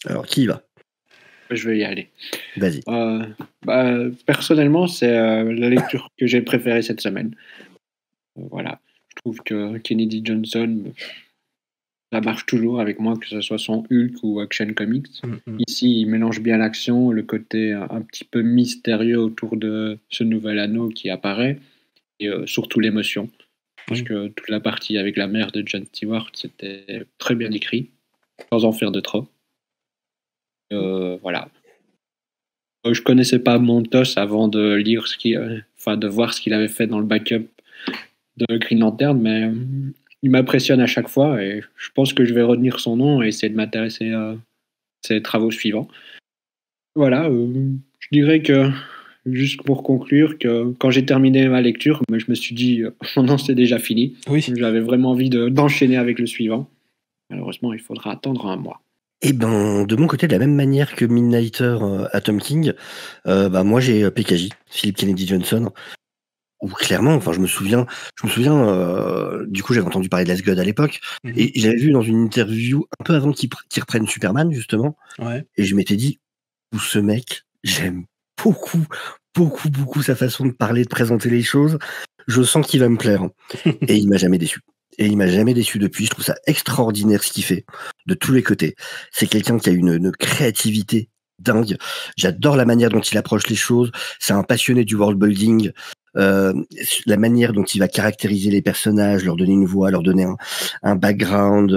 Alors, qui y va ? Je vais y aller. Vas-y. Personnellement, c'est la lecture que j'ai préférée cette semaine. Voilà. Je trouve que Kennedy Johnson, ça marche toujours avec moi, que ce soit son Hulk ou Action Comics. Ici, il mélange bien l'action, le côté un petit peu mystérieux autour de ce nouvel anneau qui apparaît, et surtout l'émotion. Parce que toute la partie avec la mère de Jon Stewart, c'était très bien écrit, sans en faire de trop. Voilà. Je connaissais pas Montos avant de lire de voir ce qu'il avait fait dans le backup de Green Lantern, mais il m'impressionne à chaque fois, et je pense que je vais retenir son nom et essayer de m'intéresser à ses travaux suivants. Voilà, je dirais que, juste pour conclure, que quand j'ai terminé ma lecture, je me suis dit, non, c'est déjà fini. Oui. J'avais vraiment envie d'enchaîner avec le suivant. Malheureusement, il faudra attendre un mois. Et de mon côté, de la même manière que Midnighter à Tom King, moi j'ai PKJ, Philip Kennedy Johnson, où clairement, je me souviens, du coup j'avais entendu parler de God à l'époque, et j'avais vu dans une interview un peu avant qu'il reprenne Superman, justement, et je m'étais dit, ce mec, j'aime beaucoup sa façon de parler, de présenter les choses, je sens qu'il va me plaire, et il m'a jamais déçu. Et il m'a jamais déçu depuis. Je trouve ça extraordinaire ce qu'il fait de tous les côtés. C'est quelqu'un qui a une créativité dingue. J'adore la manière dont il approche les choses. C'est un passionné du world building. La manière dont il va caractériser les personnages, leur donner une voix, leur donner un background,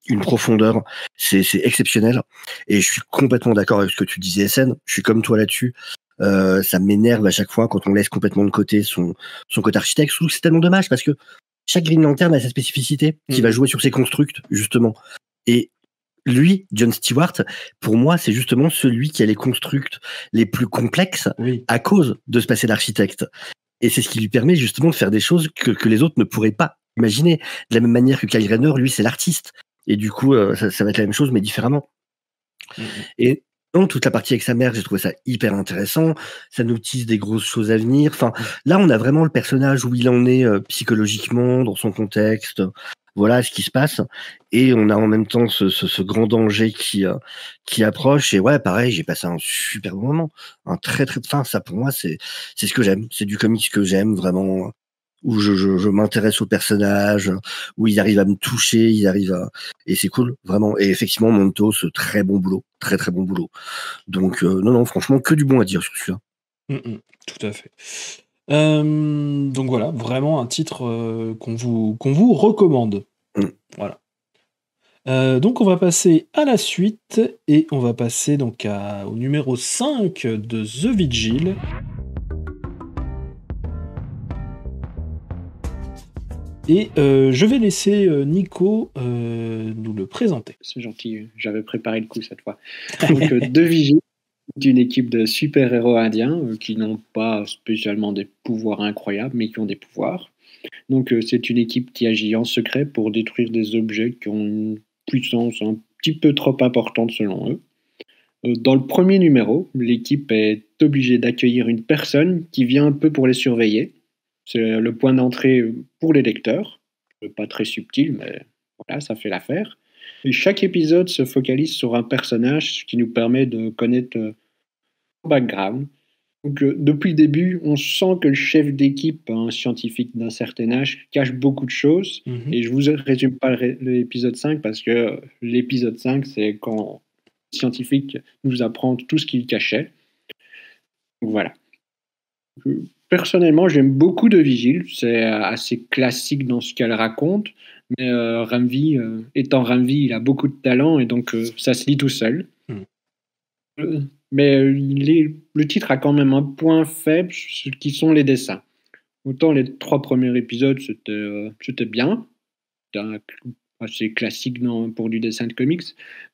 une profondeur, c'est exceptionnel. Et je suis complètement d'accord avec ce que tu disais, SN. Je suis comme toi là-dessus. Ça m'énerve à chaque fois quand on laisse complètement de côté son côté architecte. Je trouve que c'est tellement dommage parce que chaque Green Lantern a sa spécificité qui va jouer sur ses constructs, justement. Et lui, Jon Stewart, pour moi, c'est justement celui qui a les constructs les plus complexes à cause de ce passé d'architecte. Et c'est ce qui lui permet justement de faire des choses que les autres ne pourraient pas imaginer. De la même manière que Kyle Rayner, lui, c'est l'artiste. Et du coup, ça va être la même chose, mais différemment. Et non, toute la partie avec sa mère, j'ai trouvé ça hyper intéressant. Ça nous tisse des grosses choses à venir. Enfin, là, on a vraiment le personnage où il en est psychologiquement, dans son contexte. Voilà ce qui se passe. Et on a en même temps ce grand danger qui approche. Et ouais, pareil, j'ai passé un super bon moment. Un très, très... Enfin, ça, pour moi, c'est ce que j'aime. C'est du comics que j'aime, vraiment, où je m'intéresse au personnage, où il arrive à me toucher, il arrive à... Et c'est cool, vraiment. Et effectivement, Montos, très bon boulot. Très, très bon boulot. Donc, non, franchement, que du bon à dire sur celui-là. Tout à fait. Donc voilà, vraiment un titre qu'on vous recommande. Voilà. Donc on va passer à la suite, et on va passer donc au numéro 5 de The Vigil. Et je vais laisser Nico nous le présenter. C'est gentil, j'avais préparé le coup cette fois. Donc, The Vigil, c'est une équipe de super-héros indiens qui n'ont pas spécialement des pouvoirs incroyables, mais qui ont des pouvoirs. Donc, c'est une équipe qui agit en secret pour détruire des objets qui ont une puissance un petit peu trop importante selon eux. Dans le premier numéro, l'équipe est obligée d'accueillir une personne qui vient un peu pour les surveiller. C'est le point d'entrée pour les lecteurs. Pas très subtil, mais voilà, ça fait l'affaire. Et chaque épisode se focalise sur un personnage qui nous permet de connaître son background. Donc, depuis le début, on sent que le chef d'équipe, un scientifique d'un certain âge, cache beaucoup de choses. Et je vous résume pas l'épisode 5 parce que l'épisode 5, c'est quand le scientifique nous apprend tout ce qu'il cachait. Donc, voilà. Personnellement, j'aime beaucoup The Vigil. C'est assez classique dans ce qu'elle raconte. Mais Ramvi, étant Ramvi, il a beaucoup de talent et donc ça se lit tout seul. Mais le titre a quand même un point faible, ce qui sont les dessins. Autant les 3 premiers épisodes, c'était bien. C'était assez classique pour du dessin de comics.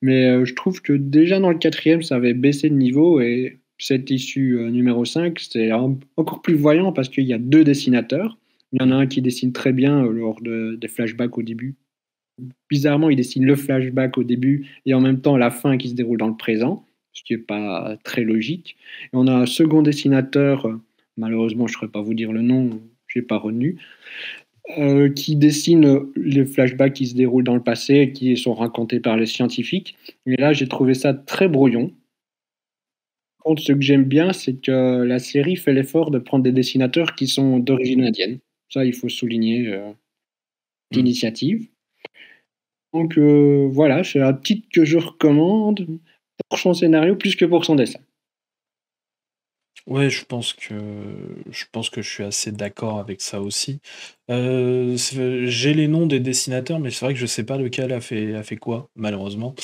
Mais je trouve que déjà dans le 4e, ça avait baissé de niveau. Et cette issue numéro 5, c'est encore plus voyant parce qu'il y a 2 dessinateurs. Il y en a un qui dessine très bien lors des flashbacks au début. Bizarrement, il dessine le flashback au début et en même temps la fin qui se déroule dans le présent, ce qui n'est pas très logique. Et on a un second dessinateur, malheureusement je ne saurais pas vous dire le nom, je n'ai pas retenu, qui dessine les flashbacks qui se déroulent dans le passé et qui sont racontés par les scientifiques. Et là, j'ai trouvé ça très brouillon. Par contre, ce que j'aime bien, c'est que la série fait l'effort de prendre des dessinateurs qui sont d'origine indienne. Ça, il faut souligner l'initiative. Donc voilà, c'est un titre que je recommande pour son scénario plus que pour son dessin. Ouais, je pense que je suis assez d'accord avec ça aussi. J'ai les noms des dessinateurs, mais c'est vrai que je sais pas lequel a fait quoi, malheureusement.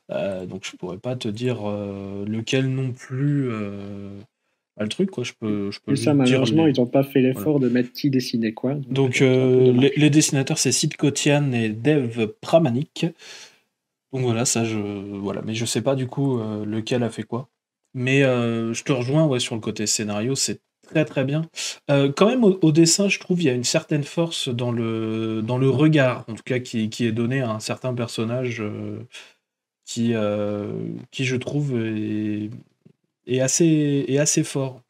Donc je pourrais pas te dire lequel non plus a le truc, quoi. Je peux Et ça, malheureusement, ils n'ont pas fait l'effort de mettre qui dessinait quoi. Donc les dessinateurs, c'est Sid Kotian et Dev Pramanik. Donc voilà, voilà, mais je sais pas du coup lequel a fait quoi. Mais je te rejoins sur le côté scénario, c'est très très bien. Quand même au dessin, je trouve il y a une certaine force dans le regard, en tout cas qui est donné à un certain personnage qui je trouve est assez fort.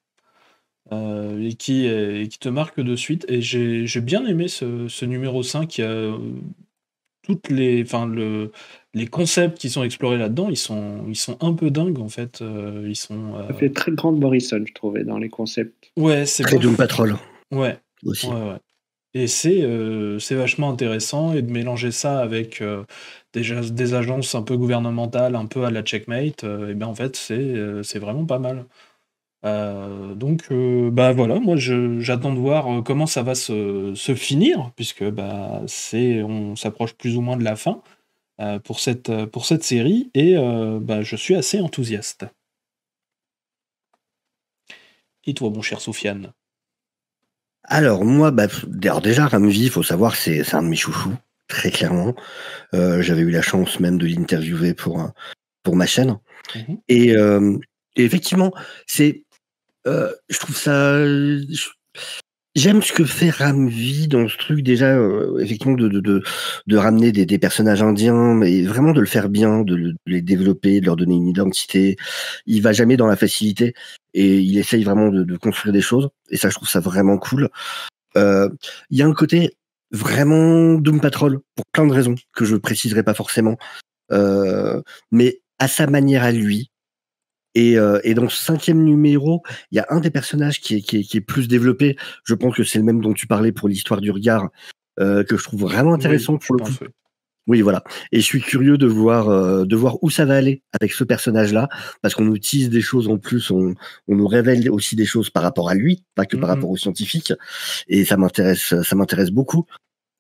Et qui te marque de suite. Et j'ai bien aimé ce numéro 5. Toutes les concepts qui sont explorés là-dedans, ils sont un peu dingues en fait. Ça fait très grande Morrison, je trouvais, dans les concepts. Ouais, c'est très Doom Patrol. Ouais. Aussi. Ouais. Et c'est vachement intéressant, et de mélanger ça avec des agences un peu gouvernementales, un peu à la Checkmate, et bien en fait c'est vraiment pas mal. Donc voilà, moi j'attends de voir comment ça va se finir, puisque on s'approche plus ou moins de la fin pour cette série, et je suis assez enthousiaste. Et toi, mon cher Soufiane? Alors moi, déjà Ramvi, il faut savoir, c'est un de mes chouchous, très clairement. J'avais eu la chance même de l'interviewer pour ma chaîne. Et effectivement, c'est je trouve ça J'aime ce que fait Ramvi dans ce truc déjà, effectivement de ramener des personnages indiens, mais vraiment de le faire bien, de les développer, de leur donner une identité. Il va jamais dans la facilité et il essaye vraiment de construire des choses. Et ça, je trouve ça vraiment cool. Il y a un côté vraiment Doom Patrol pour plein de raisons que je préciserai pas forcément, mais à sa manière à lui. Et dans ce 5e numéro, il y a un des personnages qui est plus développé. Je pense que c'est le même dont tu parlais pour l'histoire du regard, que je trouve vraiment intéressant pour le coup. Oui. Oui, voilà. Et je suis curieux de voir où ça va aller avec ce personnage-là, parce qu'on nous tease des choses en plus, on nous révèle aussi des choses par rapport à lui, pas que par rapport aux scientifiques. Et ça m'intéresse beaucoup.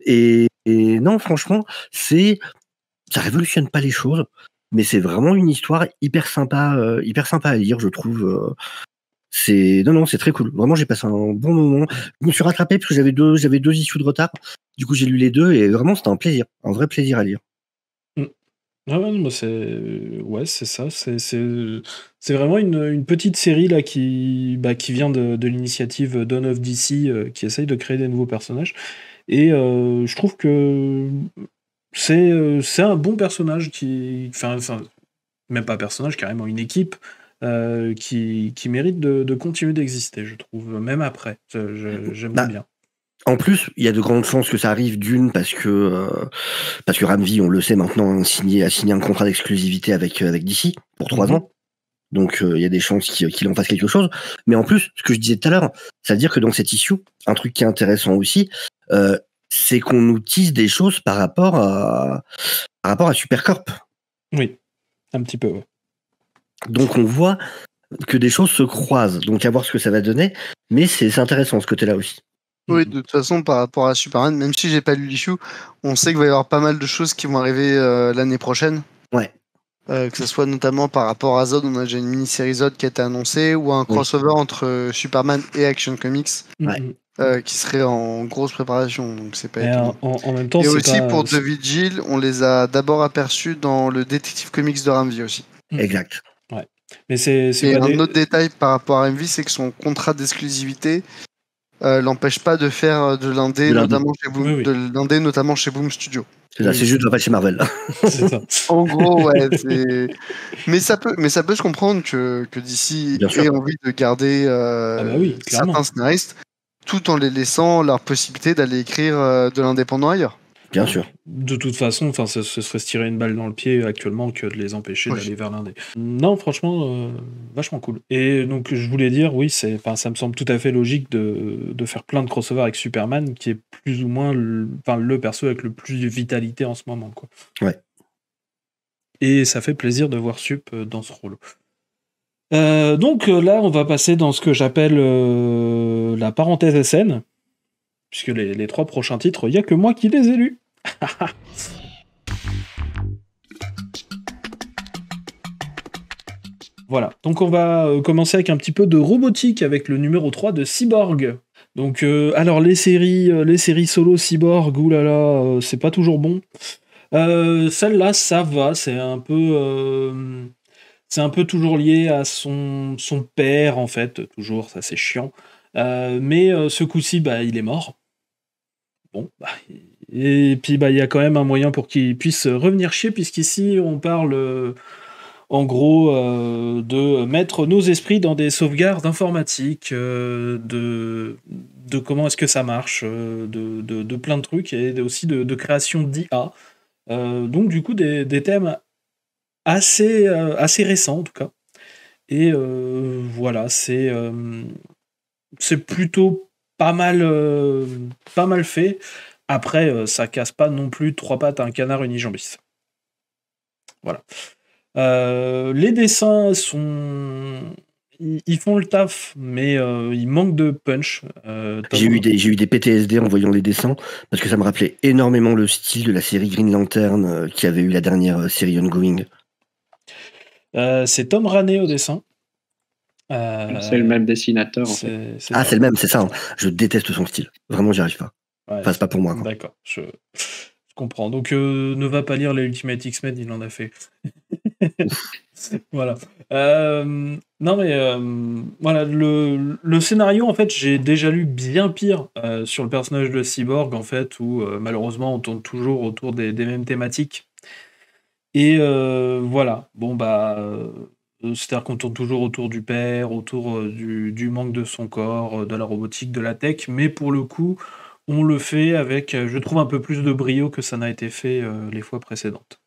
Et non, franchement, ça révolutionne pas les choses, mais c'est vraiment une histoire hyper sympa à lire, je trouve. C'est très cool. Vraiment, j'ai passé un bon moment. Je me suis rattrapé parce que j'avais deux issues de retard. Du coup, j'ai lu les deux et vraiment, c'était un vrai plaisir à lire. Ah ouais, non, c'est ça. C'est vraiment une petite série là qui vient de l'initiative Dawn of DC qui essaye de créer des nouveaux personnages. Et je trouve que c'est un bon personnage enfin, même pas personnage, carrément une équipe qui mérite de continuer d'exister, je trouve, même après. J'aimerais bien. En plus, il y a de grandes chances que ça arrive parce que Ramvi, on le sait maintenant, a signé un contrat d'exclusivité avec DC pour 3 ans. Donc il y a des chances qu'il en fasse quelque chose. Mais en plus, ce que je disais tout à l'heure, ça veut dire que dans cette issue, un truc qui est intéressant aussi, c'est qu'on nous tease des choses par rapport à Supercorp. Oui, un petit peu, ouais. Donc on voit que des choses se croisent. Donc à voir ce que ça va donner. Mais c'est intéressant ce côté-là aussi. Oui, de toute façon, par rapport à Superman, même si j'ai pas lu l'issue, on sait qu'il va y avoir pas mal de choses qui vont arriver l'année prochaine. Ouais. Que ce soit notamment par rapport à Zod, on a déjà une mini-série Zod qui a été annoncée, ou un crossover entre Superman et Action Comics. Qui serait en grosse préparation, donc c'est pas étonnant. En même temps, et aussi pour The Vigil, on les a d'abord aperçus dans le Detective Comics de Ramvi aussi. Exact. Ouais. Mais c'est un autre détail par rapport à Ramvi, c'est que son contrat d'exclusivité l'empêche pas de faire de l'indé, notamment chez Boom, de l'indé notamment chez Boom Studio. C'est juste pas chez Marvel. C'est ça. En gros, ouais. mais ça peut se comprendre que d'ici ait envie de garder certains scénaristes, tout en les laissant leur possibilité d'aller écrire de l'indépendant ailleurs. Bien sûr. De toute façon, ce serait se tirer une balle dans le pied actuellement que de les empêcher d'aller vers l'indé. Non, franchement, vachement cool. Et donc, je voulais dire, oui, ça me semble tout à fait logique de faire plein de crossovers avec Superman, qui est plus ou moins le perso avec le plus de vitalité en ce moment, quoi. Ouais. Et ça fait plaisir de voir Sup dans ce rôle. Donc là, on va passer dans ce que j'appelle la parenthèse SN, puisque les 3 prochains titres, il n'y a que moi qui les ai lus. Voilà, donc on va commencer avec un petit peu de robotique avec le numéro 3 de Cyborg. Donc, alors les séries solo Cyborg, oulala, c'est pas toujours bon. Celle-là, ça va, c'est un peu toujours lié à son père, en fait, toujours, ça c'est chiant. Mais ce coup-ci, il est mort. Bon, et puis il y a quand même un moyen pour qu'il puisse revenir chier, puisqu'ici on parle en gros de mettre nos esprits dans des sauvegardes informatiques, de comment est-ce que ça marche, de plein de trucs, et aussi de création d'IA. Donc du coup des thèmes assez récents en tout cas. Et voilà, c'est plutôt pas mal fait. Après, ça casse pas non plus 3 pattes à un canard unijambiste. Voilà. Les dessins ils font le taf, mais il manque de punch. J'ai eu des PTSD en voyant les dessins, parce que ça me rappelait énormément le style de la série Green Lantern qui avait eu la dernière série ongoing. C'est Tom Raney au dessin. C'est le même dessinateur. C'est le même, c'est ça. Hein. Je déteste son style. Vraiment, j'y arrive pas. Ouais, enfin, c'est pas pour moi. Quoi. D'accord, je comprends. Donc, ne va pas lire les Ultimate X-Men, il en a fait. Voilà. Non mais voilà, le scénario en fait, j'ai déjà lu bien pire sur le personnage de Cyborg en fait, où malheureusement on tourne toujours autour des mêmes thématiques. Et voilà, bon bah, c'est-à-dire qu'on tourne toujours autour du père, autour du manque de son corps, de la robotique, de la tech, mais pour le coup, on le fait avec, je trouve, un peu plus de brio que ça n'a été fait les fois précédentes.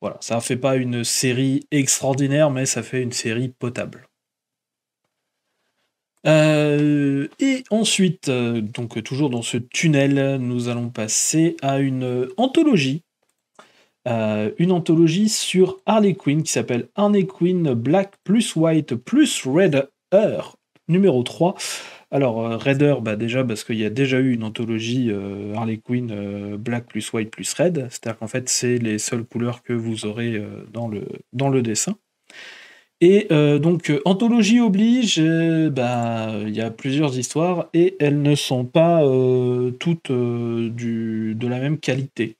Voilà, ça fait pas une série extraordinaire, mais ça fait une série potable. Et ensuite, donc toujours dans ce tunnel, nous allons passer à une anthologie. Une anthologie sur Harley Quinn qui s'appelle Harley Quinn Black plus White plus Redder numéro 3. Alors, Redder, bah déjà parce qu'il y a déjà eu une anthologie Harley Quinn Black plus White plus Red, c'est-à-dire qu'en fait, c'est les seules couleurs que vous aurez dans le dessin. Et donc, anthologie oblige, bah, il y a plusieurs histoires et elles ne sont pas toutes de la même qualité.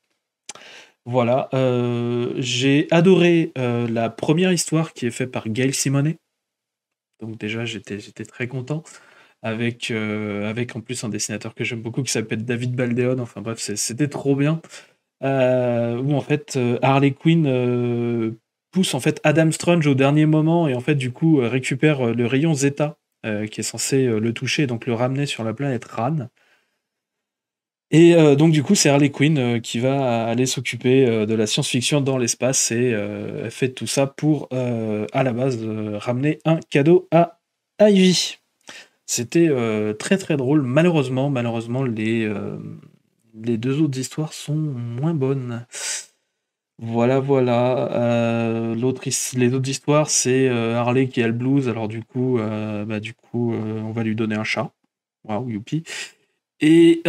Voilà, j'ai adoré la première histoire qui est faite par Gail Simone. Donc déjà, j'étais très content. Avec en plus un dessinateur que j'aime beaucoup qui s'appelle David Baldeón. Enfin bref, c'était trop bien. Où en fait Harley Quinn pousse en fait Adam Strange au dernier moment et en fait du coup récupère le rayon Zeta qui est censé le toucher et donc le ramener sur la planète Rann. Et donc du coup c'est Harley Quinn qui va aller s'occuper de la science-fiction dans l'espace et elle fait tout ça pour à la base ramener un cadeau à Ivy. C'était très très drôle. Malheureusement les deux autres histoires sont moins bonnes. Voilà. Les autres histoires, c'est Harley qui a le blues. Alors du coup, on va lui donner un chat. Waouh, youpi. Et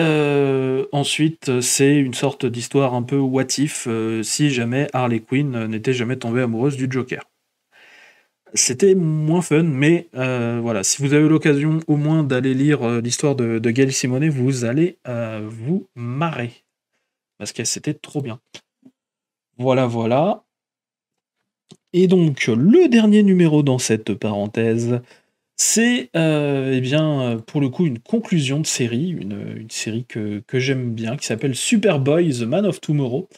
ensuite, c'est une sorte d'histoire un peu what if si jamais Harley Quinn n'était jamais tombée amoureuse du Joker. C'était moins fun, mais voilà, si vous avez l'occasion au moins d'aller lire l'histoire de Gail Simone, vous allez vous marrer. Parce que c'était trop bien. Voilà. Et donc, le dernier numéro dans cette parenthèse, c'est pour le coup une conclusion de série, une série que j'aime bien, qui s'appelle Superboy, The Man of Tomorrow.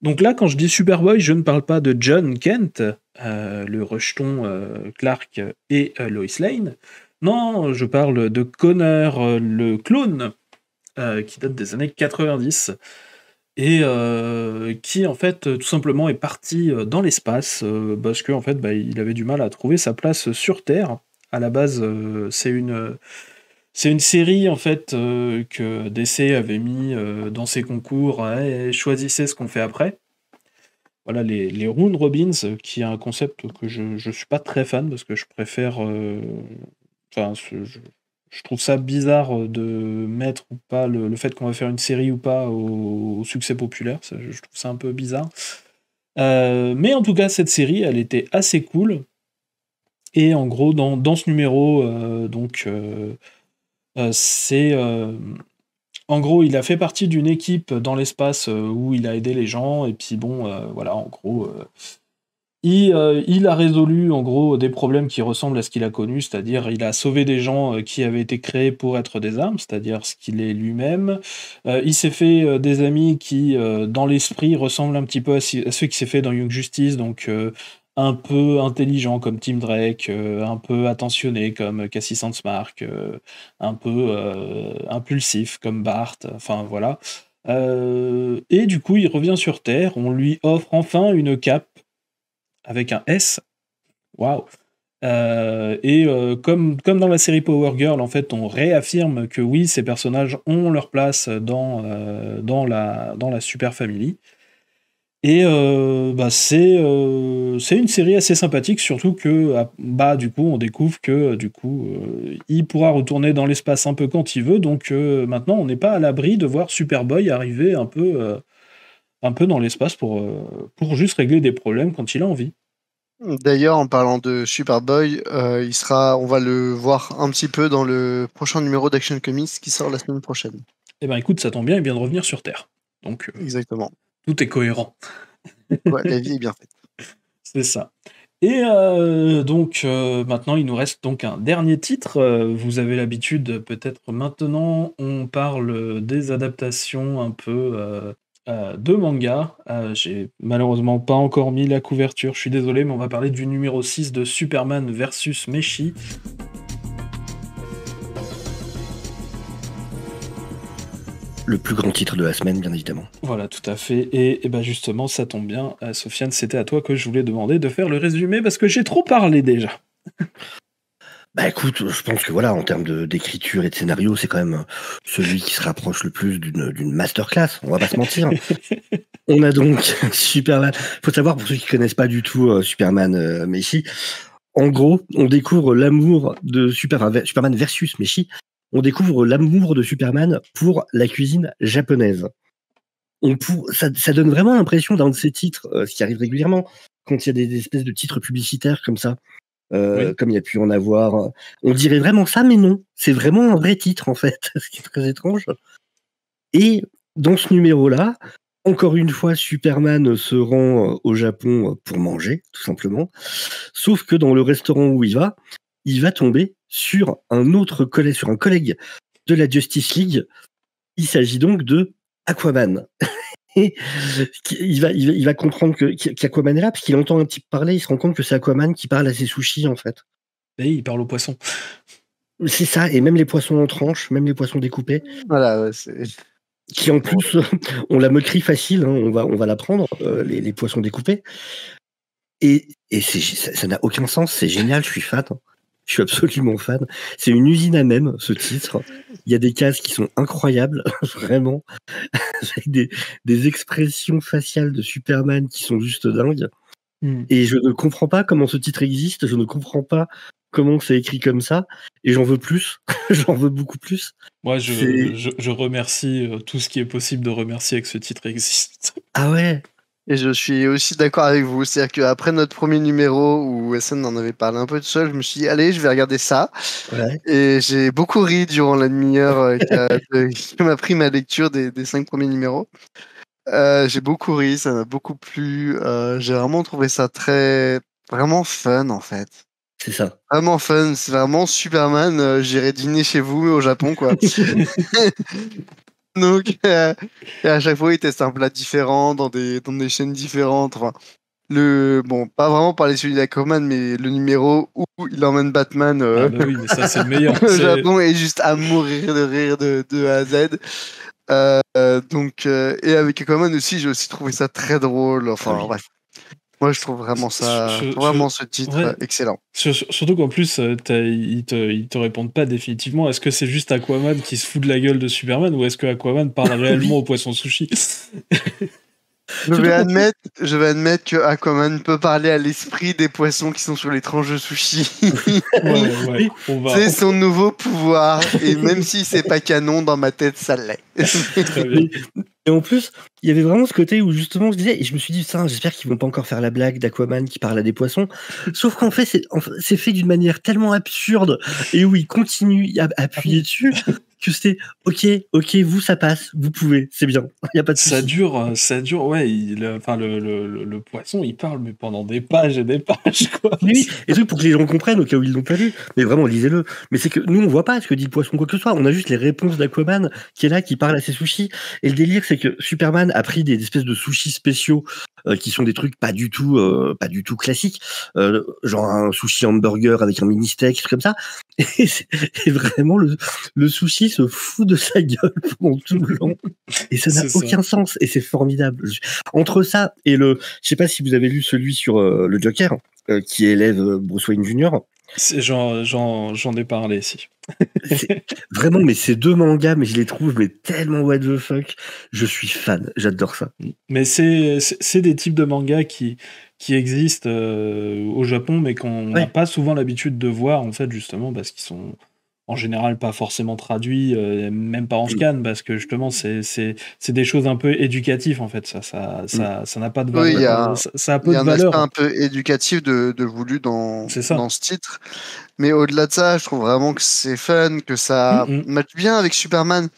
Donc là, quand je dis Superboy, je ne parle pas de John Kent, le rejeton Clark et Lois Lane. Non, je parle de Connor, le clone, qui date des années 90, et qui, en fait, tout simplement est parti dans l'espace, parce qu'en fait, il avait du mal à trouver sa place sur Terre. À la base, c'est une série en fait que DC avait mis dans ses concours. Choisissez ce qu'on fait après. Voilà les round robins, qui est un concept que je suis pas très fan parce que je préfère. Je trouve ça bizarre de mettre ou pas le fait qu'on va faire une série ou pas au succès populaire. Je trouve ça un peu bizarre. Mais en tout cas, cette série, elle était assez cool. Et en gros, dans ce numéro, c'est en gros, il a fait partie d'une équipe dans l'espace où il a aidé les gens, et puis bon, voilà, en gros, il a résolu en gros des problèmes qui ressemblent à ce qu'il a connu, c'est-à-dire il a sauvé des gens qui avaient été créés pour être des armes, c'est-à-dire ce qu'il est lui-même. Il s'est fait des amis qui, dans l'esprit, ressemblent un petit peu à ceux qui s'est fait dans Young Justice, donc un peu intelligent comme Tim Drake, un peu attentionné comme Cassie Sandsmark, un peu impulsif comme Bart, enfin voilà. Et du coup, il revient sur Terre, on lui offre enfin une cape avec un S. Waouh! Et comme dans la série Power Girl, en fait, on réaffirme que oui, ces personnages ont leur place dans la Super Family. Et c'est une série assez sympathique, surtout que du coup on découvre que il pourra retourner dans l'espace un peu quand il veut, donc maintenant on n'est pas à l'abri de voir Superboy arriver un peu dans l'espace pour juste régler des problèmes quand il a envie. D'ailleurs, en parlant de Superboy, on va le voir un petit peu dans le prochain numéro d'Action Comics qui sort la semaine prochaine. Eh ben écoute, ça tombe bien, il vient de revenir sur Terre, donc exactement. Tout est cohérent. Ouais, la vie est bien faite. C'est ça. Et donc maintenant, il nous reste donc un dernier titre. Vous avez l'habitude, peut-être maintenant, on parle des adaptations un peu de manga. J'ai malheureusement pas encore mis la couverture, je suis désolé, mais on va parler du numéro 6 de Superman versus Meshi. Le plus grand titre de la semaine, bien évidemment. Voilà, tout à fait. Et ben justement, ça tombe bien. Sofiane, c'était à toi que je voulais demander de faire le résumé parce que j'ai trop parlé déjà. Bah écoute, je pense que voilà, en termes d'écriture et de scénario, c'est quand même celui qui se rapproche le plus d'une masterclass, on va pas se mentir. On a donc Superman. Faut savoir, pour ceux qui connaissent pas du tout Superman Meshi, en gros, on découvre l'amour de Superman versus Meshi. On découvre l'amour de Superman pour la cuisine japonaise. Ça donne vraiment l'impression d'un de ces titres, ce qui arrive régulièrement, quand il y a des espèces de titres publicitaires comme ça, Oui. comme il y a pu en avoir. On dirait vraiment ça, mais non. C'est vraiment un vrai titre, en fait, ce qui est très étrange. Et dans ce numéro-là, encore une fois, Superman se rend au Japon pour manger, tout simplement. Sauf que dans le restaurant où il va tomber sur sur un collègue de la Justice League. Il s'agit donc de Aquaman. Et il va comprendre qu'Aquaman est là, parce qu'il entend un type parler, il se rend compte que c'est Aquaman qui parle à ses sushis, en fait. Et il parle aux poissons. C'est ça, et même les poissons en tranches, même les poissons découpés. Voilà, ouais, c'est... Qui en plus, on la moquerie facile, hein, on va la prendre, les poissons découpés. Et ça n'a aucun sens, c'est génial, je suis fan. Je suis absolument fan. C'est une usine à mème, ce titre. Il y a des cases qui sont incroyables, vraiment, avec des expressions faciales de Superman qui sont juste dingues. Et je ne comprends pas comment ce titre existe, je ne comprends pas comment c'est écrit comme ça, et j'en veux plus, j'en veux beaucoup plus. Moi, je remercie tout ce qui est possible de remercier avec ce titre existe. Ah ouais. Et je suis aussi d'accord avec vous. C'est-à-dire qu'après notre premier numéro où SN en avait parlé un peu tout seul, je me suis dit, allez, je vais regarder ça. Ouais. Et j'ai beaucoup ri durant la demi-heure qui m'a pris ma lecture des 5 premiers numéros. J'ai beaucoup ri, ça m'a beaucoup plu. J'ai vraiment trouvé ça vraiment fun, en fait. C'est ça. Vraiment fun. C'est vraiment Superman. J'irai dîner chez vous au Japon, quoi. Donc, et à chaque fois, il teste un plat différent dans des chaînes différentes. Enfin, bon, pas vraiment parler celui d'Aquaman, mais le numéro où il emmène Batman Ah bah oui, mais ça, c'est le meilleur. au Japon est juste à mourir de rire de A à Z. Donc, et avec Aquaman aussi, j'ai aussi trouvé ça très drôle. Enfin, oui. bref. Moi, je trouve vraiment ce titre excellent. Surtout qu'en plus, ils te répondent pas définitivement. Est-ce que c'est juste Aquaman qui se fout de la gueule de Superman ou est-ce que Aquaman parle réellement aux poissons sushi? Je vais admettre que Aquaman peut parler à l'esprit des poissons qui sont sur les tranches de sushi. Ouais, c'est son nouveau pouvoir. Et même si c'est pas canon, dans ma tête, ça l'est. Très bien. Et en plus, il y avait vraiment ce côté où justement je disais, et je me suis dit, j'espère qu'ils vont pas encore faire la blague d'Aquaman qui parle à des poissons. Sauf qu'en fait, c'est fait d'une manière tellement absurde et où il continue à appuyer dessus que c'était ok, vous ça passe, vous pouvez, c'est bien, il y a pas de souci. Ça dure, ouais. Le poisson, il parle mais pendant des pages et des pages, quoi. Oui, et truc pour que les gens comprennent au cas où ils l'ont pas lu. Mais vraiment, lisez-le. Mais c'est que nous, on voit pas ce que dit le poisson quoi que ce soit. On a juste les réponses d'Aquaman qui est là, qui parle à ses sushis. Et le délire, c'est que Superman a pris des espèces de sushis spéciaux qui sont des trucs pas du tout classiques, genre un sushi hamburger avec un mini steak, truc comme ça. Et vraiment, le sushi se fout de sa gueule pendant tout le long. Et ça n'a aucun sens. Et c'est formidable. Entre ça et je sais pas si vous avez lu celui sur le Joker, qui élève Bruce Wayne Jr. J'en ai parlé ici. Vraiment, mais ces deux mangas, mais je les trouve tellement what the fuck. Je suis fan, j'adore ça. Mais c'est des types de mangas qui existent au Japon, mais qu'on n'a pas souvent l'habitude de voir, en fait, justement, parce qu'ils sont en général pas forcément traduits, même pas en scan, parce que justement, c'est des choses un peu éducatives, en fait. Ça n'a pas de valeur. Ça a peu de valeur. Il y a un aspect un peu éducatif de voulu dans ce titre. Mais au-delà de ça, je trouve vraiment que c'est fun, que ça match bien avec Superman.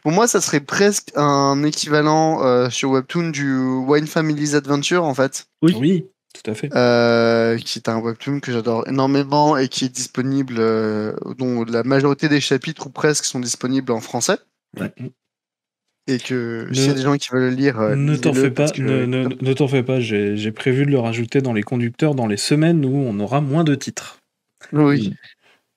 Pour moi, ça serait presque un équivalent sur Webtoon du Wine Family's Adventure, en fait. Oui, tout à fait. Qui est un webtoon que j'adore énormément et qui est disponible, dont la majorité des chapitres ou presque sont disponibles en français. Ouais. Et que s'il y a des gens qui veulent le lire, ne t'en fais pas, que... ne t'en fais pas. J'ai prévu de le rajouter dans les conducteurs dans les semaines où on aura moins de titres. Oui.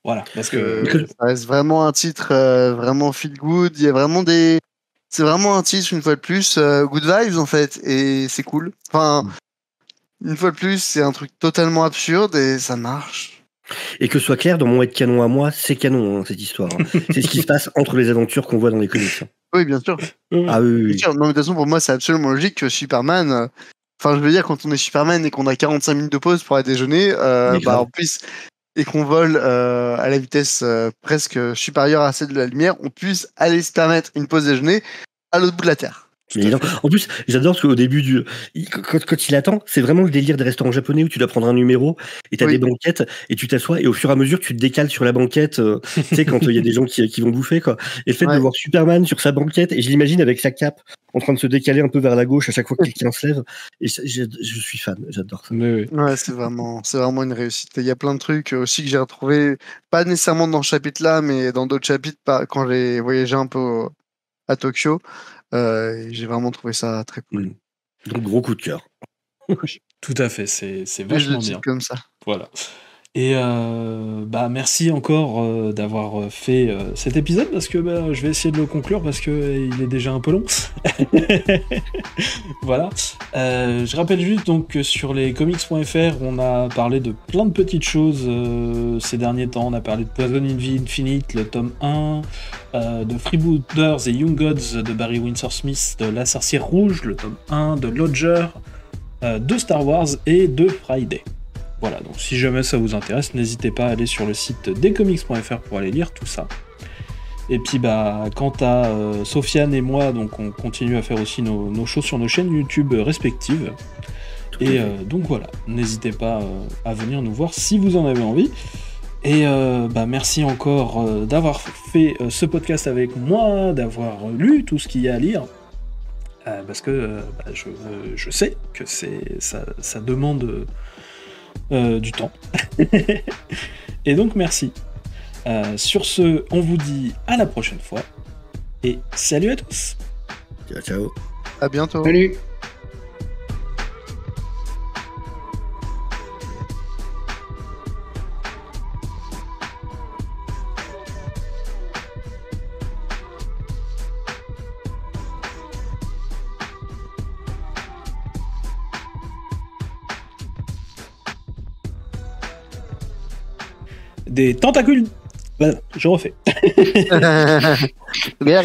Voilà, parce que ça reste vraiment un titre vraiment feel good. Il y a vraiment c'est vraiment un titre une fois de plus good vibes en fait, et c'est cool. Enfin. Une fois de plus, c'est un truc totalement absurde et ça marche. Et que ce soit clair, dans mon headcanon à moi, c'est canon, cette histoire. C'est ce qui se passe entre les aventures qu'on voit dans les comics. Oui, bien sûr. Ah oui. Bien sûr. Non, mais de toute façon, pour moi, c'est absolument logique que Superman... Enfin, je veux dire, quand on est Superman et qu'on a 45 minutes de pause pour aller déjeuner, en plus, et qu'on vole à la vitesse presque supérieure à celle de la lumière, on puisse aller se permettre une pause déjeuner à l'autre bout de la Terre. En plus, j'adore parce qu'au début quand il attend, c'est vraiment le délire des restaurants japonais où tu dois prendre un numéro et t'as des banquettes et tu t'assois et au fur et à mesure tu te décales sur la banquette, tu sais, quand il y a des gens qui vont bouffer, quoi. Et le fait de voir Superman sur sa banquette, et je l'imagine avec sa cape en train de se décaler un peu vers la gauche à chaque fois que quelqu'un se lève, et je suis fan, j'adore ça. Ouais, c'est vraiment une réussite. Il y a plein de trucs aussi que j'ai retrouvé, pas nécessairement dans ce chapitre-là, mais dans d'autres chapitres, quand j'ai voyagé un peu à Tokyo. J'ai vraiment trouvé ça très cool. Donc gros coup de cœur. Tout à fait, c'est vachement bien. Comme ça. Voilà. Et merci encore d'avoir fait cet épisode, parce que je vais essayer de le conclure parce que il est déjà un peu long. Voilà. Je rappelle juste donc que sur les comics.fr, on a parlé de plein de petites choses ces derniers temps. On a parlé de Poison Infinite, le tome 1, de Freebooters et Young Gods de Barry Windsor Smith, de La Sorcière Rouge, le tome 1, de Lodger, de Star Wars et de Friday. Voilà, donc si jamais ça vous intéresse, n'hésitez pas à aller sur le site descomics.fr pour aller lire tout ça. Et puis quant à Sofiane et moi, donc on continue à faire aussi nos shows sur nos chaînes YouTube respectives. Et donc voilà, n'hésitez pas à venir nous voir si vous en avez envie. Et merci encore d'avoir fait ce podcast avec moi, d'avoir lu tout ce qu'il y a à lire. Parce que je sais que ça demande du temps. Et donc merci. Sur ce, on vous dit à la prochaine fois. Et salut à tous. Ciao. À bientôt. Salut. Des tentacules. Voilà, je refais. Bien.